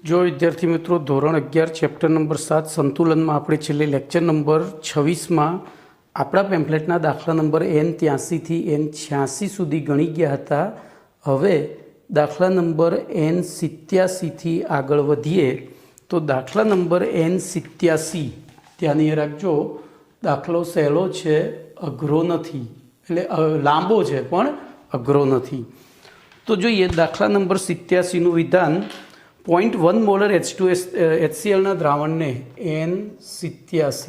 જો વિદ્યાર્થી મિત્રો ધોરણ 11 ચેપ્ટર નંબર 7 સંતુલનમાં આપણે છેલ્લે લેક્ચર નંબર 26માં આપણા પેમ્પલેટના દાખલા નંબર N83 થી N86 સુધી ગણી ગયા હતા. હવે દાખલા નંબર N87 થી આગળ વધીએ તો દાખલા નંબર N87 ધ્યાન રાખજો, દાખલો સહેલો છે, અઘરો નથી, એટલે લાંબો છે પણ અઘરો નથી. તો જોઈએ દાખલા નંબર 87નું વિધાન. 0.1 મોલર HClના દ્રાવણને N87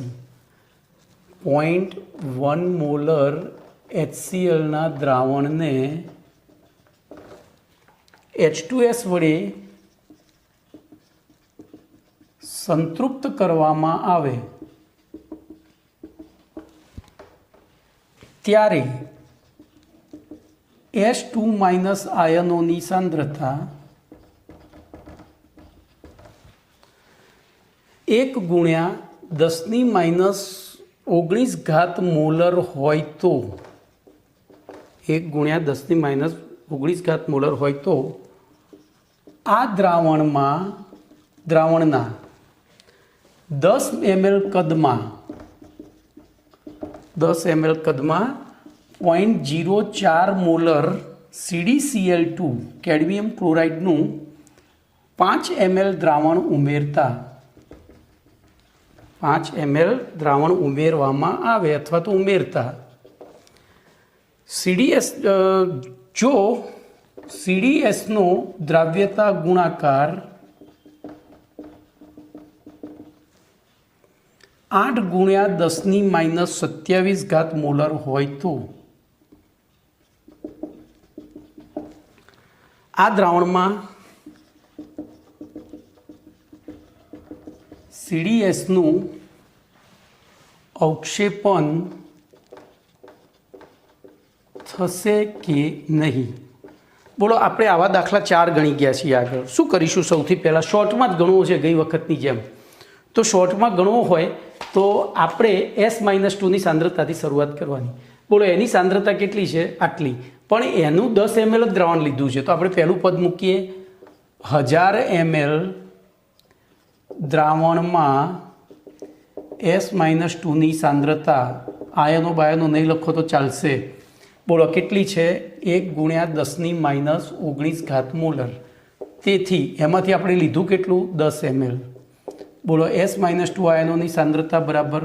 0.1 મોલર HClના દ્રાવણને H2S વડે સંતૃપ્ત કરવામાં આવે ત્યારે H2- આયનોની સાંદ્રતા 1 ગુણ્યા 10⁻⁹ મોલર હોય તો 1 ગુણ્યા 10⁻⁹ મોલર હોય તો આ દ્રાવણના 10 ml કદમાં 0.04 મોલર CdCl2 કેડમિયમ ક્લોરાઇડનું 5 ml દ્રાવણ ઉમેરતા 5 ml દ્રાવણ ઉમેરવામાં આવે અથવા તો ઉમેરતા CDS જો CDSનો દ્રાવ્યતા ગુણાકાર 8 ગુણ્યા 10⁻⁷ મોલર હોય તો આ દ્રાવણમાં CDSનું અવક્ષેપન થશે કે નહીં? બોલો, આપણે આવા દાખલા 4 ગણી ગયા છીએ. આગળ શું કરીશું? સૌથી પહેલાં શોર્ટમાં જ ગણવો છે, ગઈ વખતની જેમ. તો શોર્ટમાં ગણવો હોય તો આપણે S-2ની સાંદ્રતાથી શરૂઆત કરવાની. બોલો, એની સાંદ્રતા કેટલી છે? આટલી. પણ એનું 10 ml જ દ્રાવણ લીધું છે, તો આપણે પહેલું પદ મૂકીએ. 1000 ml દ્રાવણમાં S-2ની સાંદ્રતા, આયનો બાયનો નહીં લખો તો ચાલશે. બોલો, કેટલી છે? 1 ગુણ્યા 10⁻⁹ મોલર. તેથી એમાંથી આપણે લીધું કેટલું? 10 ml. બોલો, S-2 આયનોની સાંદ્રતા બરાબર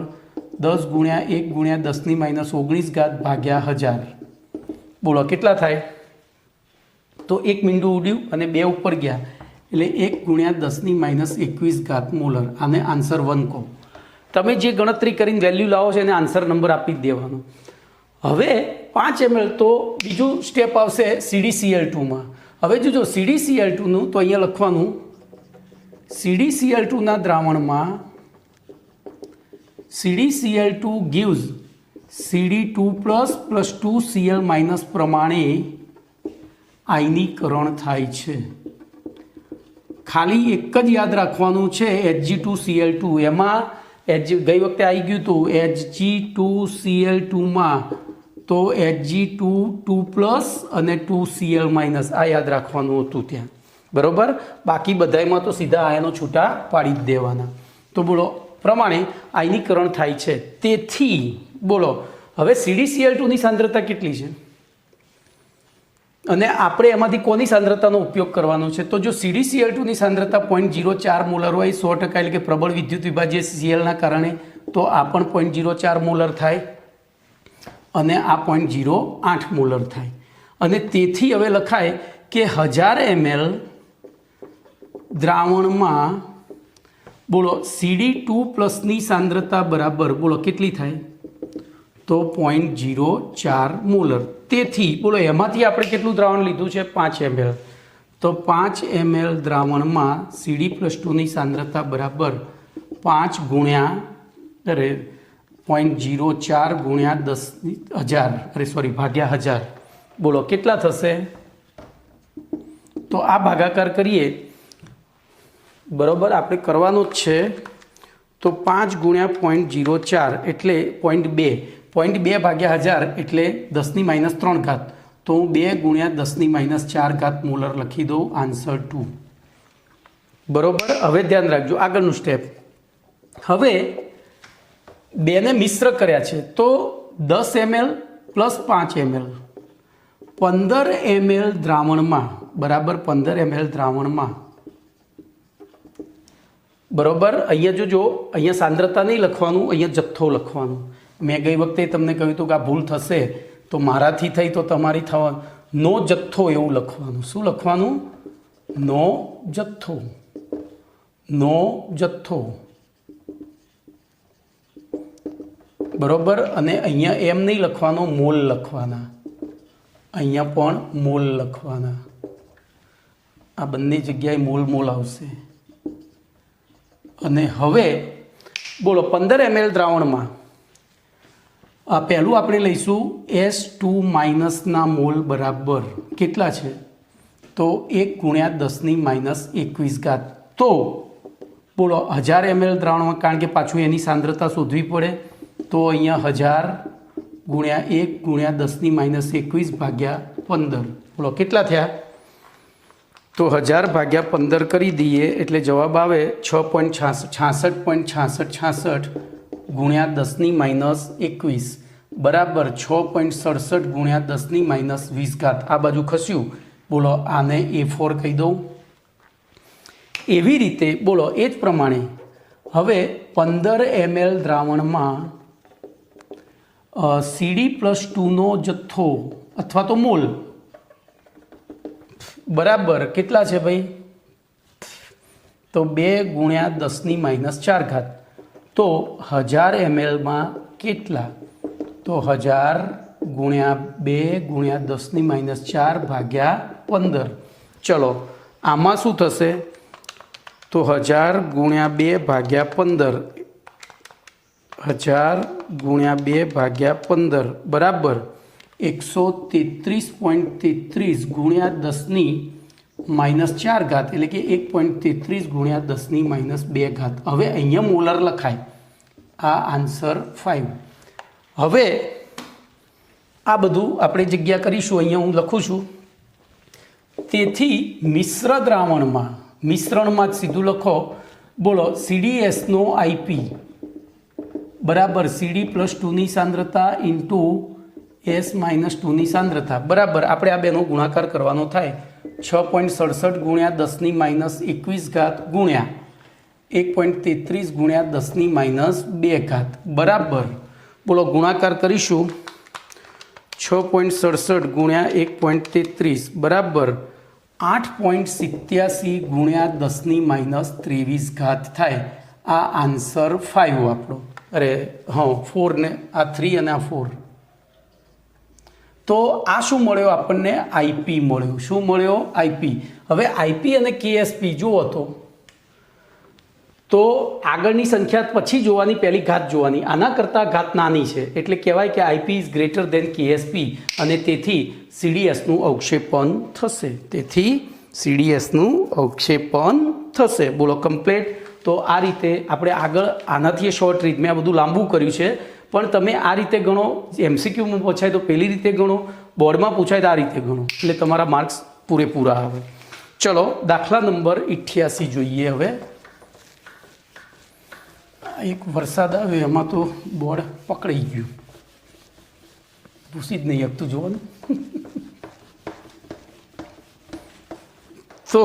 10 ગુણ્યા 1 ગુણ્યા 10⁻⁹ ભાગ્યા 1000. બોલો, કેટલા થાય? તો એક મીંડું ઉડ્યું અને 2 ઉપર ગયા, એટલે 1 ગુણ્યા 10⁻21 મોલર. આને આન્સર 1 કહો. તમે જે ગણતરી કરીને વેલ્યુ લાવો છો એને આન્સર નંબર આપી જ દેવાનો. હવે 5 ml તો બીજું સ્ટેપ આવશે CdCl2માં. હવે જો CdCl2નું તો અહીંયા લખવાનું, CdCl2ના દ્રાવણમાં CdCl2 gives Cd2+ + 2Cl- પ્રમાણે આયનીકરણ થાય છે. ખાલી એક જ યાદ રાખવાનું છે, Hg2Cl2. એમાં ગઈ વખતે આવી ગયું હતું Hg2Cl2માં તો Hg2 2+ અને 2Cl- આ યાદ રાખવાનું હતું ત્યાં, બરાબર. બાકી બધામાં તો સીધા આયનો છૂટા પાડી જ દેવાના. તો બોલો, પ્રમાણે આયનીકરણ થાય છે. તેથી બોલો, હવે CdCl2ની સાંદ્રતા કેટલી છે અને આપણે એમાંથી કોની સાંદ્રતાનો ઉપયોગ કરવાનો છે? તો જો CdCl2ની સાંદ્રતા 0.04 મોલર હોય 100%, એટલે કે પ્રબળ વિદ્યુત વિભાજ્ય Clના કારણે, તો આ પણ 0.04 મોલર થાય અને આ 0.08 મોલર થાય. અને તેથી હવે લખાય કે 1000 ml દ્રાવણમાં બોલો Cd2+ની સાંદ્રતા બરાબર બોલો કેટલી થાય? તો 0.04 મોલર. તેથી બોલો, એમાંથી આપણે કેટલું દ્રાવણ લીધું છે? 5 ml. તો 5 ml દ્રાવણમાં Cd+2ની સાંદ્રતા બરાબર 5 ગુણ્યા 0.04 ગુણ્યા 10,000 ભાગ્યા 1000. બોલો, કેટલા થશે? તો આ ભાગાકાર કરીએ, બરાબર, આપણે કરવાનો જ છે. તો 5 ગુણ્યા 0.04 એટલે 0.2. 0.2 ભાગ્યા 1000 એટલે 10⁻³ તો હું 2 × 10⁻⁴ મોલર લખી દઉં આન્સર 2. બરોબર, હવે ધ્યાન રાખજો આગળનું સ્ટેપ. હવે બેને મિશ્ર કર્યા છે તો 10 ml પ્લસ 5 ml 15 ml દ્રાવણમાં, બરાબર 15 ml દ્રાવણમાં, બરોબર. અહીંયા જોજો, અહીંયા સાંદ્રતા નહીં લખવાનું, અહીંયા જથ્થો લખવાનું. મેં ગઈ વખતે તમને કહ્યું હતું કે આ ભૂલ થશે, તો મારાથી થઈ તો તમારી થવાનું. નો જથ્થો એવું લખવાનું. શું લખવાનું? નો જથ્થો, નો જથ્થો, બરોબર. અને અહીંયા એમ નહીં લખવાનો, મોલ લખવાના. અહીંયા પણ મોલ લખવાના. આ બંને જગ્યાએ મોલ મોલ આવશે. અને હવે બોલો 15 ml દ્રાવણમાં આ પહેલું આપણે લઈશું S2 માઇનસના મોલ બરાબર કેટલા છે? તો 1 × 10⁻21. તો બોલો 1000 ml દ્રાવણમાં, કારણ કે પાછું એની સાંદ્રતા શોધવી પડે, તો અહીંયા 1000 × 1 × 10⁻21/15. બોલો કેટલા થયા? તો 1000 / 15 કરી દઈએ એટલે જવાબ આવે 66.66 ગુણ્યા 10⁻21 બરાબર 6.67 ગુણ્યા 10⁻20. આ બાજુ ખસ્યું. બોલો આને A4 કહી દઉં. એવી રીતે બોલો એ જ પ્રમાણે હવે 15 ml દ્રાવણમાં CD+2નો જથ્થો અથવા તો મોલ બરાબર કેટલા છે ભાઈ? તો 2 × 10⁻4. તો 1000 mlમાં કેટલા? તો 1000 × 2 × 10⁻4/15. ચલો આમાં શું થશે? તો 1000 × 2/15, 1000 × 2/15 બરાબર 133.33 ગુણ્યા 10⁻4, એટલે કે 1.33 ગુણ્યા 10⁻2. હવે અહીંયા મોલર લખાય. આ આન્સર 5. હવે આ બધું આપણે જગ્યા કરીશું. અહીંયા હું લખું છું. તેથી મિશ્ર દ્રાવણમાં, મિશ્રણમાં જ સીધું લખો. બોલો CDSનો IP બરાબર CD+2ની સાંદ્રતા ઇન્ટુ S-2ની સાંદ્રતા બરાબર આપણે આ બેનો ગુણાકાર કરવાનો થાય. 6.67 ગુણ્યા 10⁻21 ગુણ્યા 1.33 ગુણ્યા 10⁻2 બરાબર. બોલો ગુણાકાર કરીશું. 6.67 ગુણ્યા 1.33 બરાબર 8.87 ગુણ્યા 10⁻23 થાય. આ આન્સર 5 આપણો. અરે હા 4 ને આ 3 અને આ 4. તો આ શું મળ્યો આપણને? IP મળ્યો. શું મળ્યો? IP. હવે IP અને KSP જુઓ તો આગળની સંખ્યા પછી જોવાની, પહેલી ઘાત જોવાની. આના કરતાં ઘાત નાની છે એટલે કહેવાય કે IP is greater then KSP અને તેથી CDSનું અવક્ષેપન થશે. તેથી CDSનું અવક્ષેપન થશે. બોલો કમ્પ્લીટ. તો આ રીતે આપણે આગળ આનાથી શોર્ટ રીત, મેં આ બધું લાંબુ કર્યું છે પણ તમે આ રીતે ગણો. MCQમાં પૂછાય તો પેલી રીતે ગણો, બોર્ડમાં પૂછાય તો આ રીતે ગણો, એટલે તમારા માર્ક્સ પૂરેપૂરા આવે. ચલો દાખલા નંબર 88 જોઈએ. હવે એક વરસાદ આવ્યો એમાં તો બોર્ડ પકડાઈ ગયું, પૂછી જ નહીં શકતું જોવાનું. તો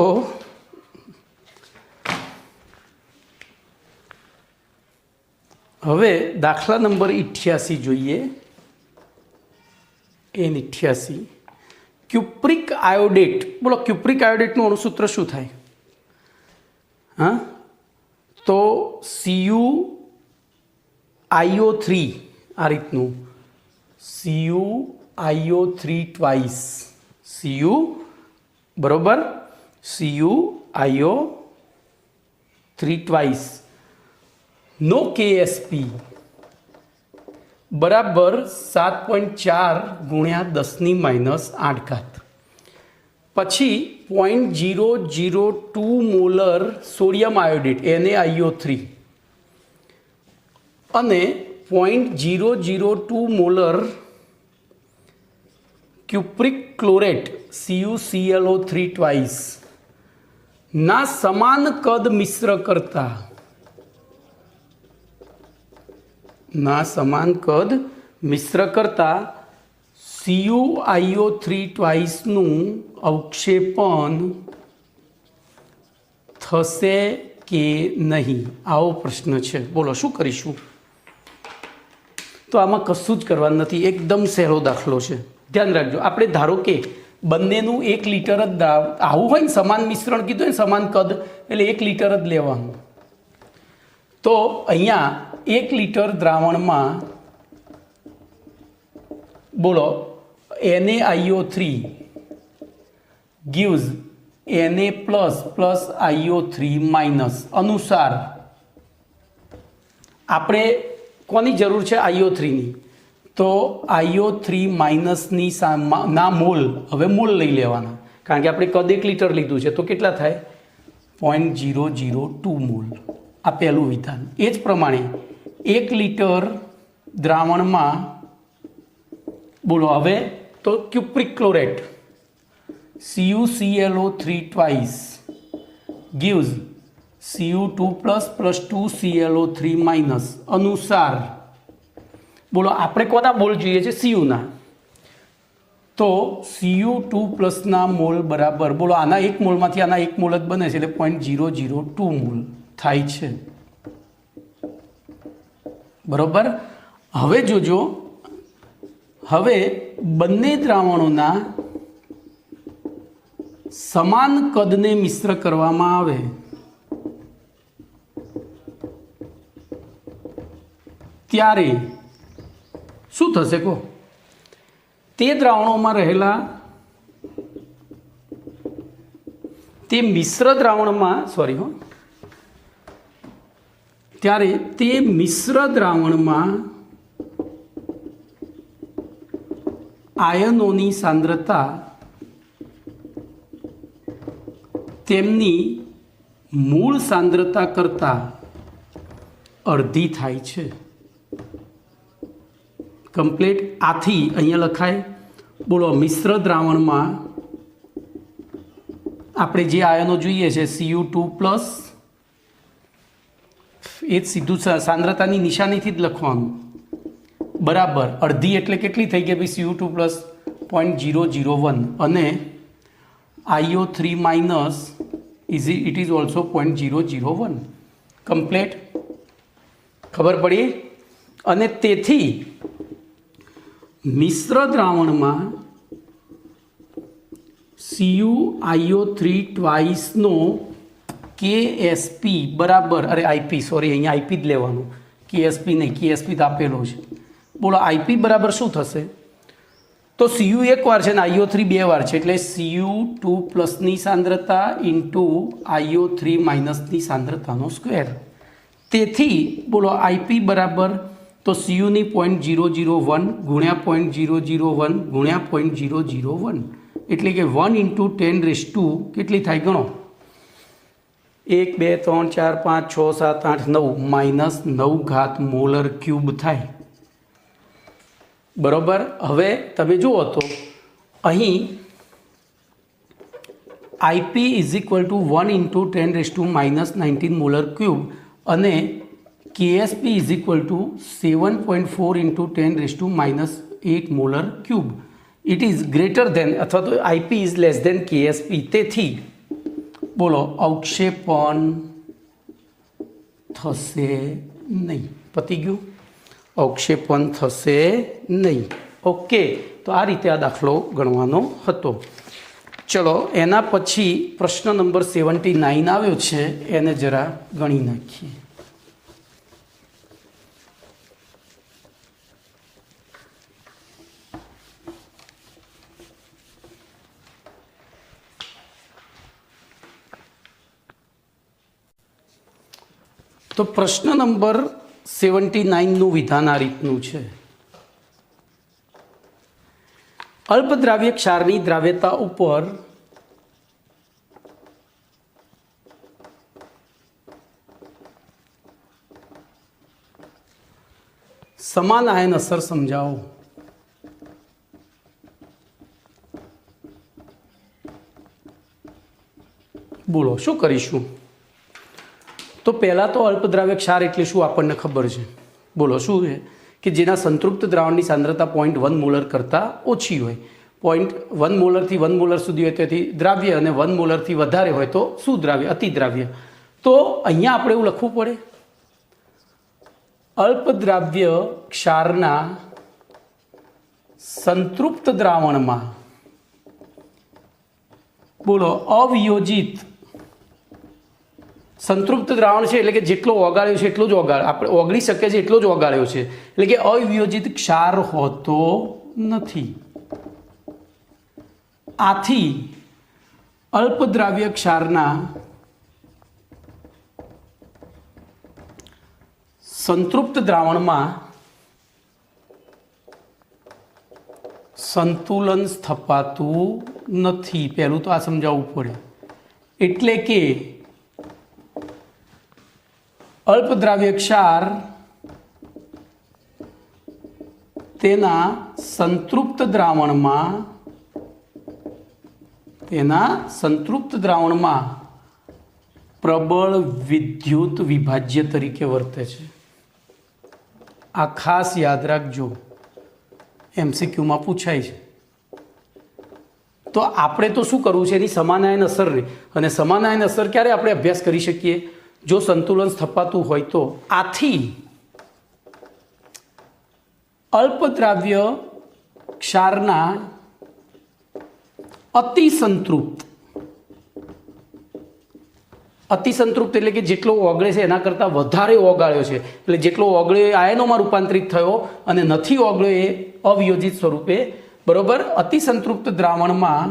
હવે દાખલા નંબર 88 જોઈએ. N88 cupric આયોડેટ. બોલો ક્યુપ્રિક આયોડેટનું અણુસૂત્ર શું થાય? હા તો CuIO3 આ રીતનું, CuIO3 ટ્વાઇસ, Cu બરોબર CuIO3 ટ્વાઇસ નો KSP બરાબર 7.4 ગુણ્યા 10⁻8. પછી 0.002 મોલર સોડિયમ આયોડેટ NaIO3 અને 0.002 molar cupric chlorate CuClO3 twice ના સમાન કદ મિશ્ર કરતા, ના સમાન કદ મિશ્ર કરતા CuIO3 ટ્વાઇસનું અવક્ષેપણ થશે કે નહીં, આવો પ્રશ્ન છે. બોલો શું કરીશું? તો આમાં કશું જ કરવાનું નથી, એકદમ સહેલો દાખલો છે. ધ્યાન રાખજો, આપણે ધારો કે બંનેનું 1 લિટર જ આવું હોય ને, સમાન મિશ્રણ કીધું ને સમાન કદ, એટલે 1 લિટર જ લેવાનું. તો અહીંયા 1 લિટર દ્રાવણમાં બોલો NaIO3 gives Na plus IO3 minus અનુસાર આપણે કોની જરૂર છે? IO3ની. તો IO3 માઇનસની ના મોલ, હવે મોલ લઈ લેવાના, કારણ કે આપણે કદ 1 લિટર લીધું છે, તો કેટલા થાય? 0.002 મોલ. આ પહેલું વિધાન. એ જ પ્રમાણે 1 લિટર દ્રાવણમાં બોલો હવે તો cupric chlorate CuClO3 twice gives Cu2 plus 2ClO3 minus અનુસાર બોલો આપણે કોના મોલ જોઈએ છે? Cu ના. તો Cu2 ના મોલ બરાબર બોલો આના 1 મોલમાંથી આના 1 મોલ જ બને છે, એટલે 0.002 મોલ થાય છે. બરોબર. હવે જોજો, હવે બંને દ્રાવણોના સમાન કદને મિશ્ર કરવામાં આવે ત્યારે શું થશે કહો? તે દ્રાવણોમાં રહેલા તે મિશ્ર દ્રાવણમાં ત્યારે તે મિશ્ર દ્રાવણમાં આયનોની સાંદ્રતા તેમની મૂળ સાંદ્રતા કરતાં અડધી થાય છે. કમ્પ્લીટ. આથી અહીંયા લખાય બોલો મિશ્ર દ્રાવણમાં આપણે જે આયનો જોઈએ છે Cu2 પ્લસ, એ જ સીધું સાંદ્રતાની નિશાનીથી જ લખવાનું, બરાબર અડધી એટલે કેટલી થઈ ગઈ ભાઈ? Cu2 પ્લસ 0.001 અને IO3 minus it is also 0.001. Complete. ખબર પડી? અને તેથી મિશ્ર દ્રાવણમાં CuIO3 ટ્વાઇસનો KSP બરાબર, અરે IP સોરી, અહીંયા IP જ લેવાનું, KSP નહીં, KSP તો આપેલો છે. બોલો IP બરાબર શું થશે? તો Cu એક વાર છે ને IO3 2 વાર છે, એટલે Cu2 પ્લસની સાંદ્રતા ઇન્ટુ IO3 માઇનસની સાંદ્રતાનો સ્ક્વેર. તેથી બોલો IP બરાબર તો Cuની 0.001 ગુણ્યા 0.001 ગુણ્યા 0.001, એટલે કે 1 ઇન્ટુ 10⁻² કેટલી થાય ગણો? 1 2 3 4 5 6 7 8 9 માઇનસ 9 ઘાત મોલર ક્યુબ થાય. બરોબર. હવે તમે જુઓ તો અહીં IP is equal to 1 into 10⁻−19 molar cube અને KSP is equal to 7.4 into 10⁻−8 molar cube. It is greater than અથવા તો IP is less than KSP. તેથી બોલો અવક્ષેપણ થશે નહીં. પતી ગયું? અવક્ષેપણ થશે નહીં. ઓકે, તો આ રીતે આ દાખલો ગણવાનો હતો. ચલો એના પછી પ્રશ્ન નંબર 79 આવ્યો છે, એને જરા ગણી નાખીએ. તો પ્રશ્ન નંબર 79નું વિધાન આ રીતનું છે. અલ્પદ્રાવ્ય ક્ષારની દ્રાવ્યતા ઉપર સમાન આયન અસર સમજાવો. બોલો શું કરીશું? તો પહેલાં તો અલ્પદ્રાવ્ય ક્ષાર એટલે શું આપણને ખબર છે. બોલો શું છે કે જેના સંતૃપ્ત દ્રાવણની સાંદ્રતા 0.1 મોલર કરતાં ઓછી હોય. 0.1 મોલરથી 1 મોલર સુધી હોય તેથી દ્રાવ્ય અને 1 મોલરથી વધારે હોય તો શું દ્રાવ્ય, અતિદ્રાવ્ય. તો અહીંયા આપણે એવું લખવું પડે, અલ્પદ્રાવ્ય ક્ષારના સંતૃપ્ત દ્રાવણમાં બોલો અવિયોજિત સંતૃપ્ત દ્રાવણ છે એટલે કે જેટલો ઓગાળ્યો છે એટલો જ આપણે ઓગળી શકે છે એટલો જ ઓગાળ્યો છે એટલે કે અવિયોજિત ક્ષાર હોતો નથી. આથી અલ્પદ્રાવ્ય ક્ષારના સંતૃપ્ત દ્રાવણમાં સંતુલન સ્થપાતું નથી. પહેલું તો આ સમજાવવું પડે. એટલે કે અલ્પદ્રાવ્ય ક્ષાર તેના સંતૃપ્ત દ્રાવણમાં પ્રબળ વિદ્યુત વિભાજ્ય તરીકે વર્તે છે. આ ખાસ યાદ રાખજો, MCQમાં પૂછાય છે. તો આપણે તો શું કરવું છે એની સમાનાયન અસરને, અને સમાનાયન અસર ક્યારે આપણે અભ્યાસ કરી શકીએ? જો સંતુલન સ્થપાતું હોય તો. આથી અલ્પદ્રાવ્ય ક્ષારના અતિસંતૃપ્ત એટલે કે જેટલો ઓગળે છે એના કરતાં વધારે ઓગાળ્યો છે એટલે જેટલો ઓગળે આયનોમાં રૂપાંતરિત થયો અને નથી ઓગળ્યો એ અવિયોજિત સ્વરૂપે, બરોબર. અતિસંતૃપ્ત દ્રાવણમાં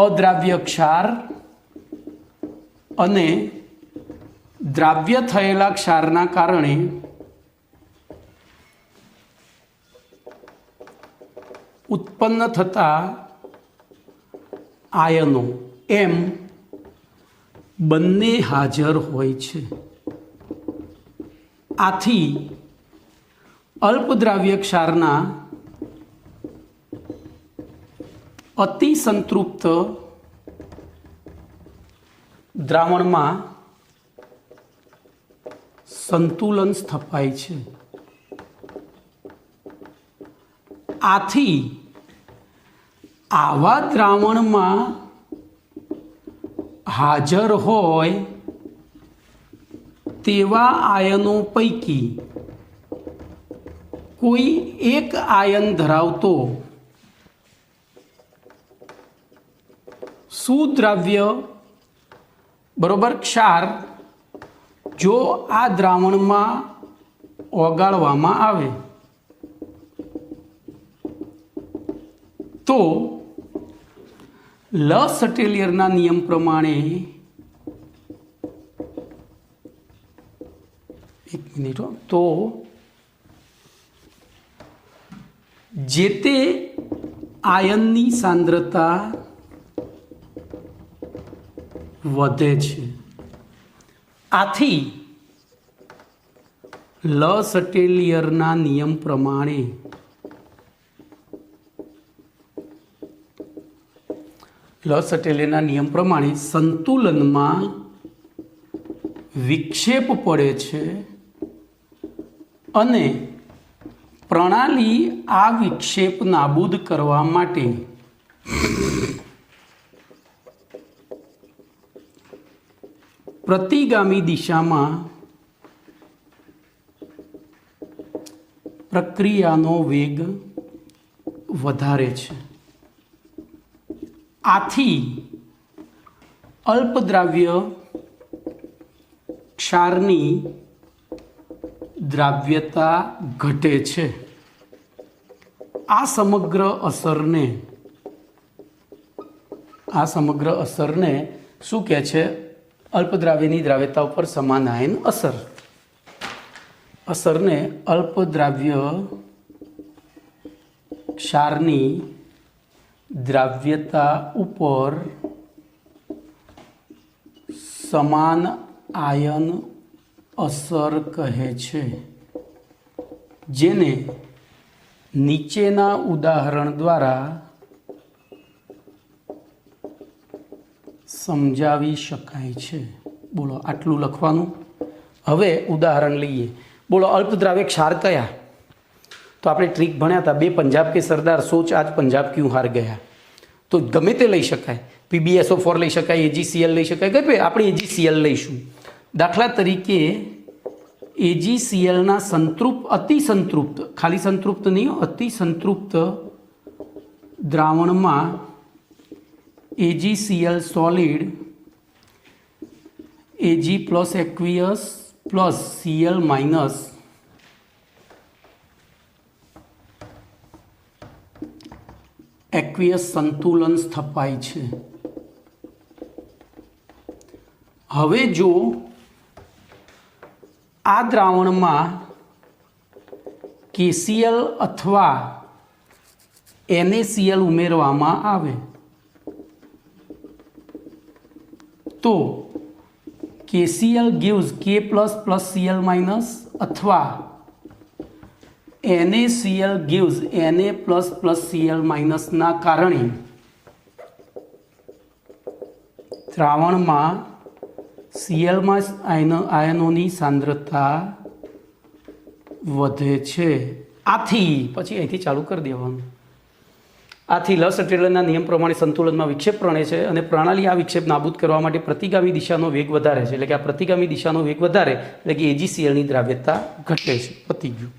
અદ્રાવ્ય ક્ષાર અને દ્રાવ્ય થયેલા ક્ષારના કારણે ઉત્પન્ન થતા આયનો એમ બંને હાજર હોય છે. આથી અલ્પદ્રાવ્ય ક્ષારના અતિસંતૃપ્ત દ્રાવણમાં સંતુલન સ્થપાય છે. આથી આવા દ્રાવણમાં હાજર હોય તેવા આયનો પૈકી કોઈ એક આયન ધરાવતો સુદ્રાવ્ય બરોબર ક્ષાર જો આ દ્રાવણમાં ઓગાળવામાં આવે તો લસટેલિયરના નિયમ પ્રમાણે તો જે તે આયનની સાંદ્રતા વધે છે. આથી લસટેલિયરના નિયમ પ્રમાણે સંતુલનમાં વિક્ષેપ પડે છે અને પ્રણાલી આ વિક્ષેપ નાબૂદ કરવા માટે પ્રતિગામી દિશામાં પ્રક્રિયાનો વેગ વધારે છે. આથી અલ્પદ્રાવ્ય ક્ષારની દ્રાવ્યતા ઘટે છે. આ સમગ્ર અસરને શું કહે છે? અલ્પદ્રાવ્યની દ્રાવ્યતા ઉપર સમાનાયન અસરને અલ્પદ્રાવ્ય ક્ષારની દ્રાવ્યતા ઉપર સમાન આયન અસર કહે છે, જેને નીચેના ઉદાહરણ દ્વારા સમજાવી શકાય છે. બોલો આટલું લખવાનું. હવે ઉદાહરણ લઈએ. બોલો અલ્પદ્રાવ્ય ક્ષાર કયા? તો આપણે ટ્રીક ભણ્યા હતા, 2 પંજાબ કે સરદાર સોચ આજ પંજાબ ક્યું હાર ગયા. તો ગમે તે લઈ શકાય, PbSO4 લઈ શકાય, AgCl લઈ શકાય, કે ભાઈ આપણે AgCl લઈશું. દાખલા તરીકે AgClના સંતૃપ્ત, અતિ સંતૃપ્ત, ખાલી સંતૃપ્ત નહીં, અતિ સંતૃપ્ત દ્રાવણમાં AgCl solid Ag plus aqueous plus Cl minus aqueous સંતુલન સ્થપાય છે. હવે જો આ દ્રાવણમાં KCl અથવા NaCl ઉમેરવામાં આવે તો KCl gives K plus Cl minus અથવા NaCl gives Na plus Cl minus ના કારણે દ્રાવણમાં Clમાં આયનોની સાંદ્રતા વધે છે. આથી પછી અહીંથી ચાલુ કરી દેવાનું. આથી લસટેલરના નિયમ પ્રમાણે સંતુલનમાં વિક્ષેપ પ્રણે છે અને પ્રણાલી આ વિક્ષેપ નાબૂદ કરવા માટે પ્રતિગામી દિશાનો વેગ વધારે છે. એટલે કે આ પ્રતિગામી દિશાનો વેગ વધારે એટલે કે AgClની દ્રાવ્યતા ઘટે છે. પતી ગયું.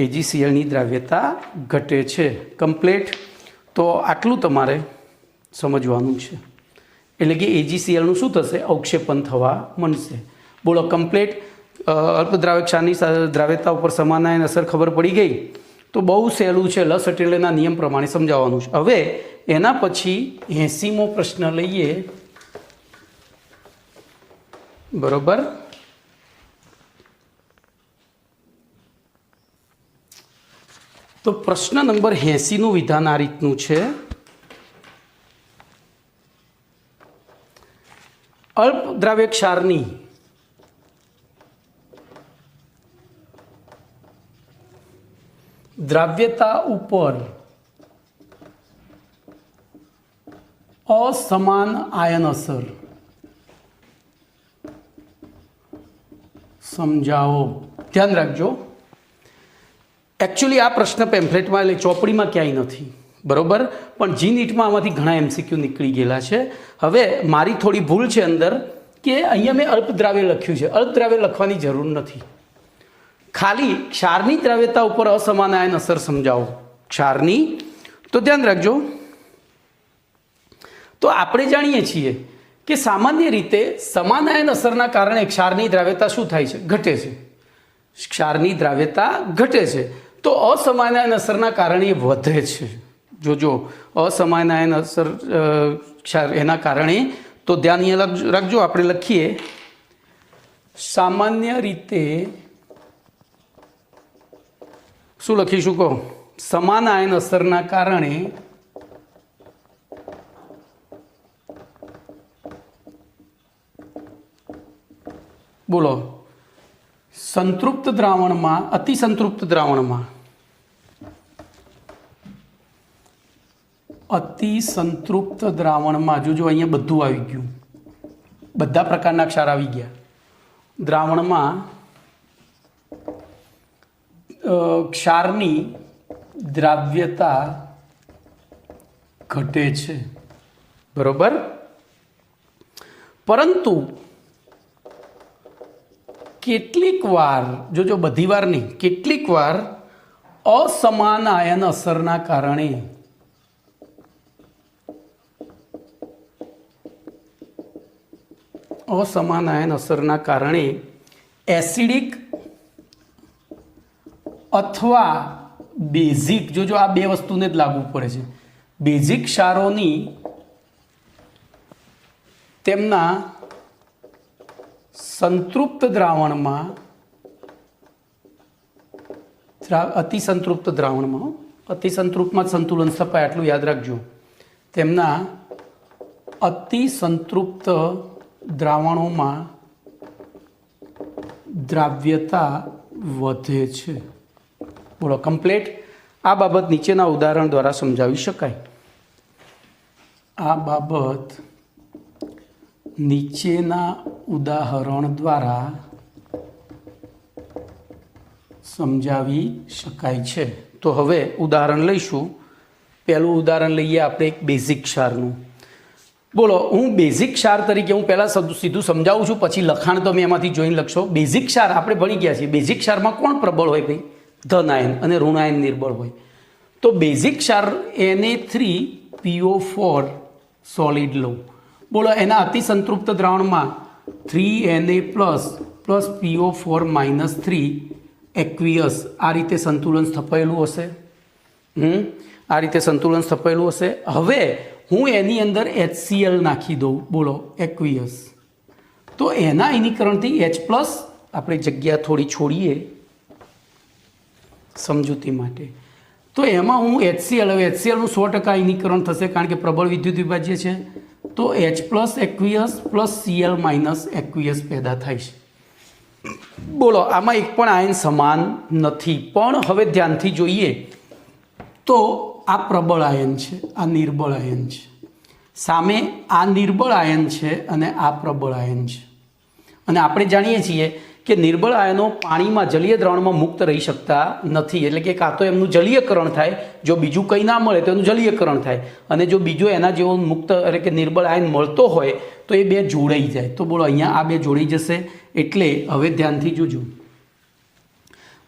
AgClની દ્રાવ્યતા ઘટે છે. કમ્પ્લીટ. તો આટલું તમારે સમજવાનું છે. એટલે કે AgClનું શું થશે? અવક્ષેપન થવા માંડશે. બોલો કમ્પ્લીટ. અલ્પદ્રાવ્ય ક્ષારની દ્રાવ્યતા ઉપર સમાનાયન અસર ખબર પડી ગઈ. તો બહુ સહેલું છે, લસટેલના નિયમ પ્રમાણે સમજાવવાનું છે. હવે એના પછી 80મો પ્રશ્ન લઈએ. બરોબર. તો પ્રશ્ન નંબર 80નું વિધાન આ રીતનું છે. અલ્પદ્રાવ્ય ક્ષારની દ્રાવ્યતા ઉપર અસમાન આયન અસર સમજાવો. ધ્યાન રાખજો. એકચ્યુઅલી આ પ્રશ્ન પેમ્ફલેટમાં એટલે ચોપડીમાં ક્યાંય નથી, બરોબર, પણ GNETમાં આમાંથી ઘણા MCQ નીકળી ગયેલા છે. હવે મારી થોડી ભૂલ છે અંદર કે અહીંયા મેં અલ્પદ્રાવ્ય લખ્યું છે. અલ્પદ્રાવ્ય લખવાની જરૂર નથી. ખાલી ક્ષારની દ્રાવ્યતા ઉપર અસમાન આયન અસર સમજાવો. ક્ષારની તો ધ્યાન રાખજો. તો આપણે જાણીએ છીએ કે સામાન્ય રીતે સમાન આયન અસરના કારણે ક્ષારની દ્રાવ્યતા શું થાય છે? ઘટે છે. ક્ષારની દ્રાવ્યતા ઘટે છે. તો અસમાન આયન અસરના કારણે વધે છે. જોજો, અસમાન આયન અસર ક્ષાર એના કારણે. તો ધ્યાન અહીંયા રાખજો. આપણે લખીએ સામાન્ય રીતે શું લખીશું કહો? સમાન આયન અસરના કારણે બોલો સંતૃપ્ત દ્રાવણમાં, અતિ સંતૃપ્ત દ્રાવણમાં, અતિ સંતૃપ્ત દ્રાવણમાં જોજો અહીંયા બધું આવી ગયું, બધા પ્રકારના ક્ષાર આવી ગયા. દ્રાવણમાં ક્ષારની દ્રાવ્યતા ઘટે છે, બરોબર. પરંતુ કેટલીક વાર, જોજો બધી વાર નહીં, કેટલીક વાર અસમાન આયન અસરના કારણે એસિડિક અથવા બેઝિક, જોજો આ બે વસ્તુને જ લાગુ પડે છે, બેઝિક ક્ષારોની તેમના સંતૃપ્ત દ્રાવણમાં, અતિ સંતૃપ્ત દ્રાવણમાં, અતિ સંતૃપ્તમાં સંતુલન સ્થપાય, આટલું યાદ રાખજો. તેમના અતિ સંતૃપ્ત દ્રાવણોમાં દ્રાવ્યતા વધે છે. બોલો કમ્પ્લીટ. આ બાબત નીચેના ઉદાહરણ દ્વારા સમજાવી શકાય. આ બાબત નીચેના ઉદાહરણ દ્વારા સમજાવી શકાય છે. તો હવે ઉદાહરણ લઈશું. પહેલું ઉદાહરણ લઈએ આપણે એક બેઝિક ક્ષારનું. બોલો, હું બેઝિક ક્ષાર તરીકે હું પહેલાં સીધું સમજાવું છું, પછી લખાણ તમે એમાંથી જોઈને લખશો. બેઝિક ક્ષાર આપણે ભણી ગયા છીએ. બેઝિક ક્ષારમાં કોણ પ્રબળ હોય ભાઈ? ધન આયન, અને ઋણ આયન નિર્બળ હોય. તો બેઝિક ક્ષાર Na3PO4 સોલિડ લો. બોલો, એના અતિસંતૃપ્ત દ્રાવણમાં 3Na plus PO4 minus 3 aqueous આ રીતે સંતુલન સ્થપાયેલું હશે. આ રીતે સંતુલન સ્થપાયેલું હશે. હવે હું એની અંદર HCl નાખી દઉં. બોલો, એક્વિયસ. તો એના અયનીકરણથી H પ્લસ આપણે જગ્યા થોડી છોડીએ સમજૂતી માટે. તો એમાં હું HCl, હવે HClનું 100% અયનીકરણ થશે કારણ કે પ્રબળ વિદ્યુત વિભાજ્ય છે. તો H plus aqueous plus Cl minus aqueous પેદા થાય છે. બોલો, આમાં એક પણ આયન સમાન નથી. પણ હવે ધ્યાનથી જોઈએ તો આ પ્રબળ આયન છે, આ નિર્બળ આયન છે. સામે આ નિર્બળ આયન છે અને આ પ્રબળ આયન છે. અને આપણે જાણીએ છીએ કે નિર્બળ આયનો પાણીમાં જલીય દ્રાવણમાં મુક્ત રહી શકતા નથી. એટલે કે કાં તો એમનું જલીયકરણ થાય, જો બીજું કંઈ ના મળે તો એનું જલીયકરણ થાય, અને જો બીજો એના જેવો મુક્ત એટલે કે નિર્બળ આયન મળતો હોય તો એ બે જોડાઈ જાય. તો બોલો, અહીંયા આ બે જોડાઈ જશે. એટલે હવે ધ્યાનથી જોજો.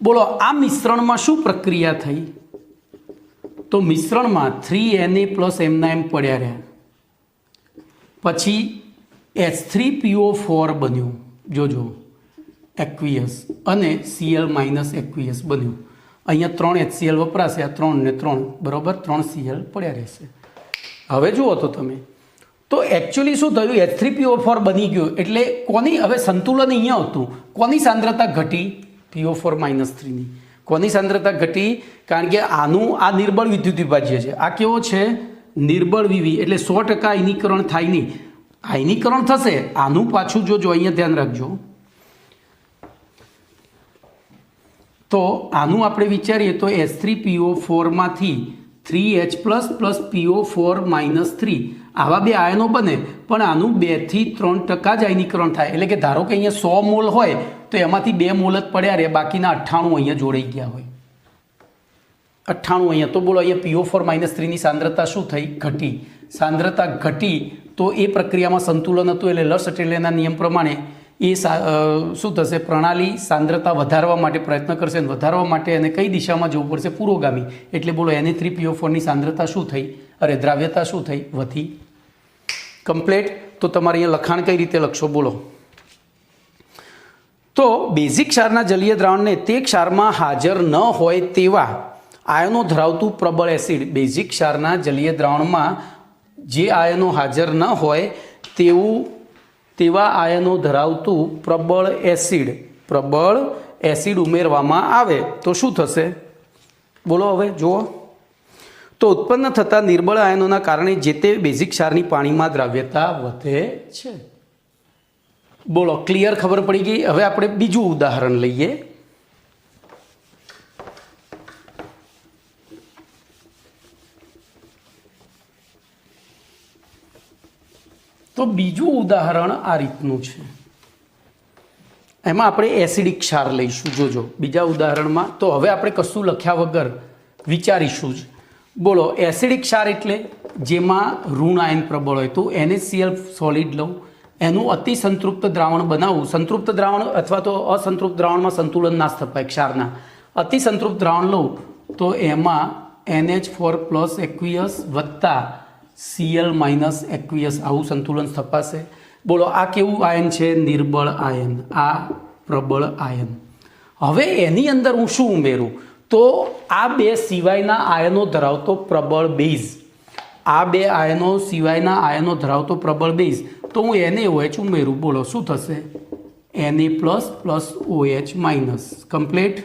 બોલો, આ મિશ્રણમાં શું પ્રક્રિયા થઈ? તો મિશ્રણમાં 3Na પ્લસ એમના એમ પડ્યા રહ્યા, પછી H3PO4 બન્યું, જોજો, એક્વિયસ, અને Cl માઇનસ એક્વિયસ બન્યું. અહીંયા 3 HCl વપરાશે, આ 3 ને 3 બરાબર 3 Cl પડ્યા રહેશે. હવે જુઓ તો તમે, તો એકચ્યુઅલી શું થયું? H3PO4 બની ગયું. એટલે કોની હવે સંતુલન અહીંયા હતું? કોની સાંદ્રતા ઘટી? PO4 minus 3ની. કોની સાંદ્રતા ઘટી? કારણ કે આનું આ નિર્બળ વિદ્યુત વિભાજ્ય છે, આ કેવો છે? નિર્બળ વિવી. એટલે 100% આયનીકરણ થાય નહીં. આયનીકરણ થશે, આનું પાછું જોજો, અહીંયા ધ્યાન રાખજો. તો આનું આપણે વિચારીએ તો H3PO4 માંથી 3H પ્લસ PO4 માઇનસ 3 આવા બે આયનો બને, પણ આનું 2 થી 3% જ આયનીકરણ થાય. એટલે કે ધારો કે અહીંયા 100 મોલ હોય તો એમાંથી 2 મોલ જ પડ્યા રહે, બાકીના 98 અહીંયા જોડાઈ ગયા હોય. 98 અહીંયા. તો બોલો, અહીંયા PO4 માઇનસ 3ની સાંદ્રતા શું થઈ? ઘટી. સાંદ્રતા ઘટી તો એ પ્રક્રિયામાં સંતુલન હતું. એટલે લસટેલેના નિયમ પ્રમાણે એ શું થશે? પ્રણાલી સાંદ્રતા વધારવા માટે પ્રયત્ન કરશે, અને વધારવા માટે એને કઈ દિશામાં જવું પડશે? પૂર્વગામી. એટલે બોલો, Na3PO4ની સાંદ્રતા શું થઈ? અરે દ્રાવ્યતા શું થઈ? વધી. કમ્પ્લેટ. તો તમારે અહીંયા લખાણ કઈ રીતે લખશો? બોલો. તો બેઝિક ક્ષારના જલીય દ્રાવણને તે ક્ષારમાં હાજર ન હોય તેવા આયનો ધરાવતું પ્રબળ એસિડ. બેઝિક ક્ષારના જલીય દ્રાવણમાં જે આયનો હાજર ન હોય તેવા આયનો ધરાવતું પ્રબળ એસિડ ઉમેરવામાં આવે તો શું થશે? બોલો, હવે જુઓ. તો ઉત્પન્ન થતા નિર્બળ આયનોના કારણે જે તે બેઝિક ક્ષારની પાણીમાં દ્રાવ્યતા વધે છે. બોલો, ક્લિયર? ખબર પડી ગઈ? હવે આપણે બીજું ઉદાહરણ લઈએ. તો બીજું ઉદાહરણ આ રીતનું છે. એમાં આપણે એસિડિક ક્ષાર લઈશું. જોજો બીજા ઉદાહરણમાં. તો હવે આપણે કશું લખ્યા વગર વિચારીશું જ. બોલો, એસિડિક ક્ષાર એટલે જેમાં ઋણ આયન પ્રબળ હોય. તો NaCl સોલિડ લઉં, એનું અતિસંતૃપ્ત દ્રાવણ બનાવું. સંતૃપ્ત દ્રાવણ અથવા તો અસંતૃપ્ત દ્રાવણમાં સંતુલન ના સ્થપાય ક્ષારના. અતિસંતૃપ્ત દ્રાવણ લઉં તો એમાં NH4 પ્લસ એક્વિયસ વત્તા Cl માઇનસ એક્વિયસ આવું સંતુલન સ્થપાશે. બોલો, આ કેવું આયન છે? નિર્બળ આયન. આ પ્રબળ આયન. હવે એની અંદર હું શું ઉમેરું? તો આ બે સિવાયના આયનો ધરાવતો પ્રબળ બેઝ, આ બે આયનો સિવાયના આયનો ધરાવતો પ્રબળ બેઝ, તો હું NaOH ઉમેરું. બોલો, શું થશે? Na plus plus OH minus. Complete.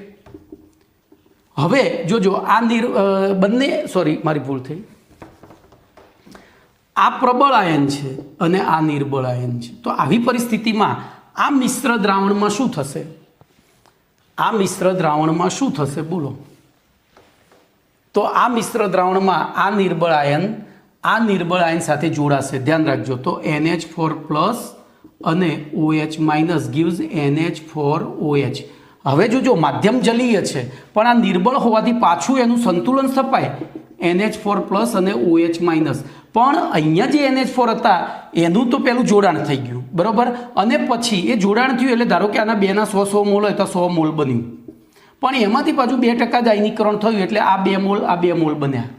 હવે જોજો, આ બંને સોરી મારી ભૂલ થઈ. આ પ્રબળ આયન છે અને આ નિર્બળ આયન છે. તો આવી પરિસ્થિતિમાં આ મિશ્ર દ્રાવણમાં શું થશે? આ મિશ્ર દ્રાવણમાં શું થશે? બોલો. તો આ મિશ્ર દ્રાવણમાં આ નિર્બળ આયન આ નિર્બળ આયન સાથે જોડાશે, ધ્યાન રાખજો. તો NH4+ અને OH માઇનસ ગીવ્સ NH4OH. હવે જો માધ્યમ જલીય છે પણ આ નિર્બળ હોવાથી પાછું એનું સંતુલન સ્થપાય NH4+ અને OH માઇનસ. પણ અહીંયા જે NH4 હતા એનું તો પેલું જોડાણ થઈ ગયું, બરાબર. અને પછી એ જોડાણ થયું એટલે ધારો કે આના બેના 100 મોલ હોય તો 100 મોલ બન્યું, પણ એમાંથી પાછું 2% જ આયનીકરણ થયું એટલે આ 2 મોલ આ 2 મોલ બન્યા.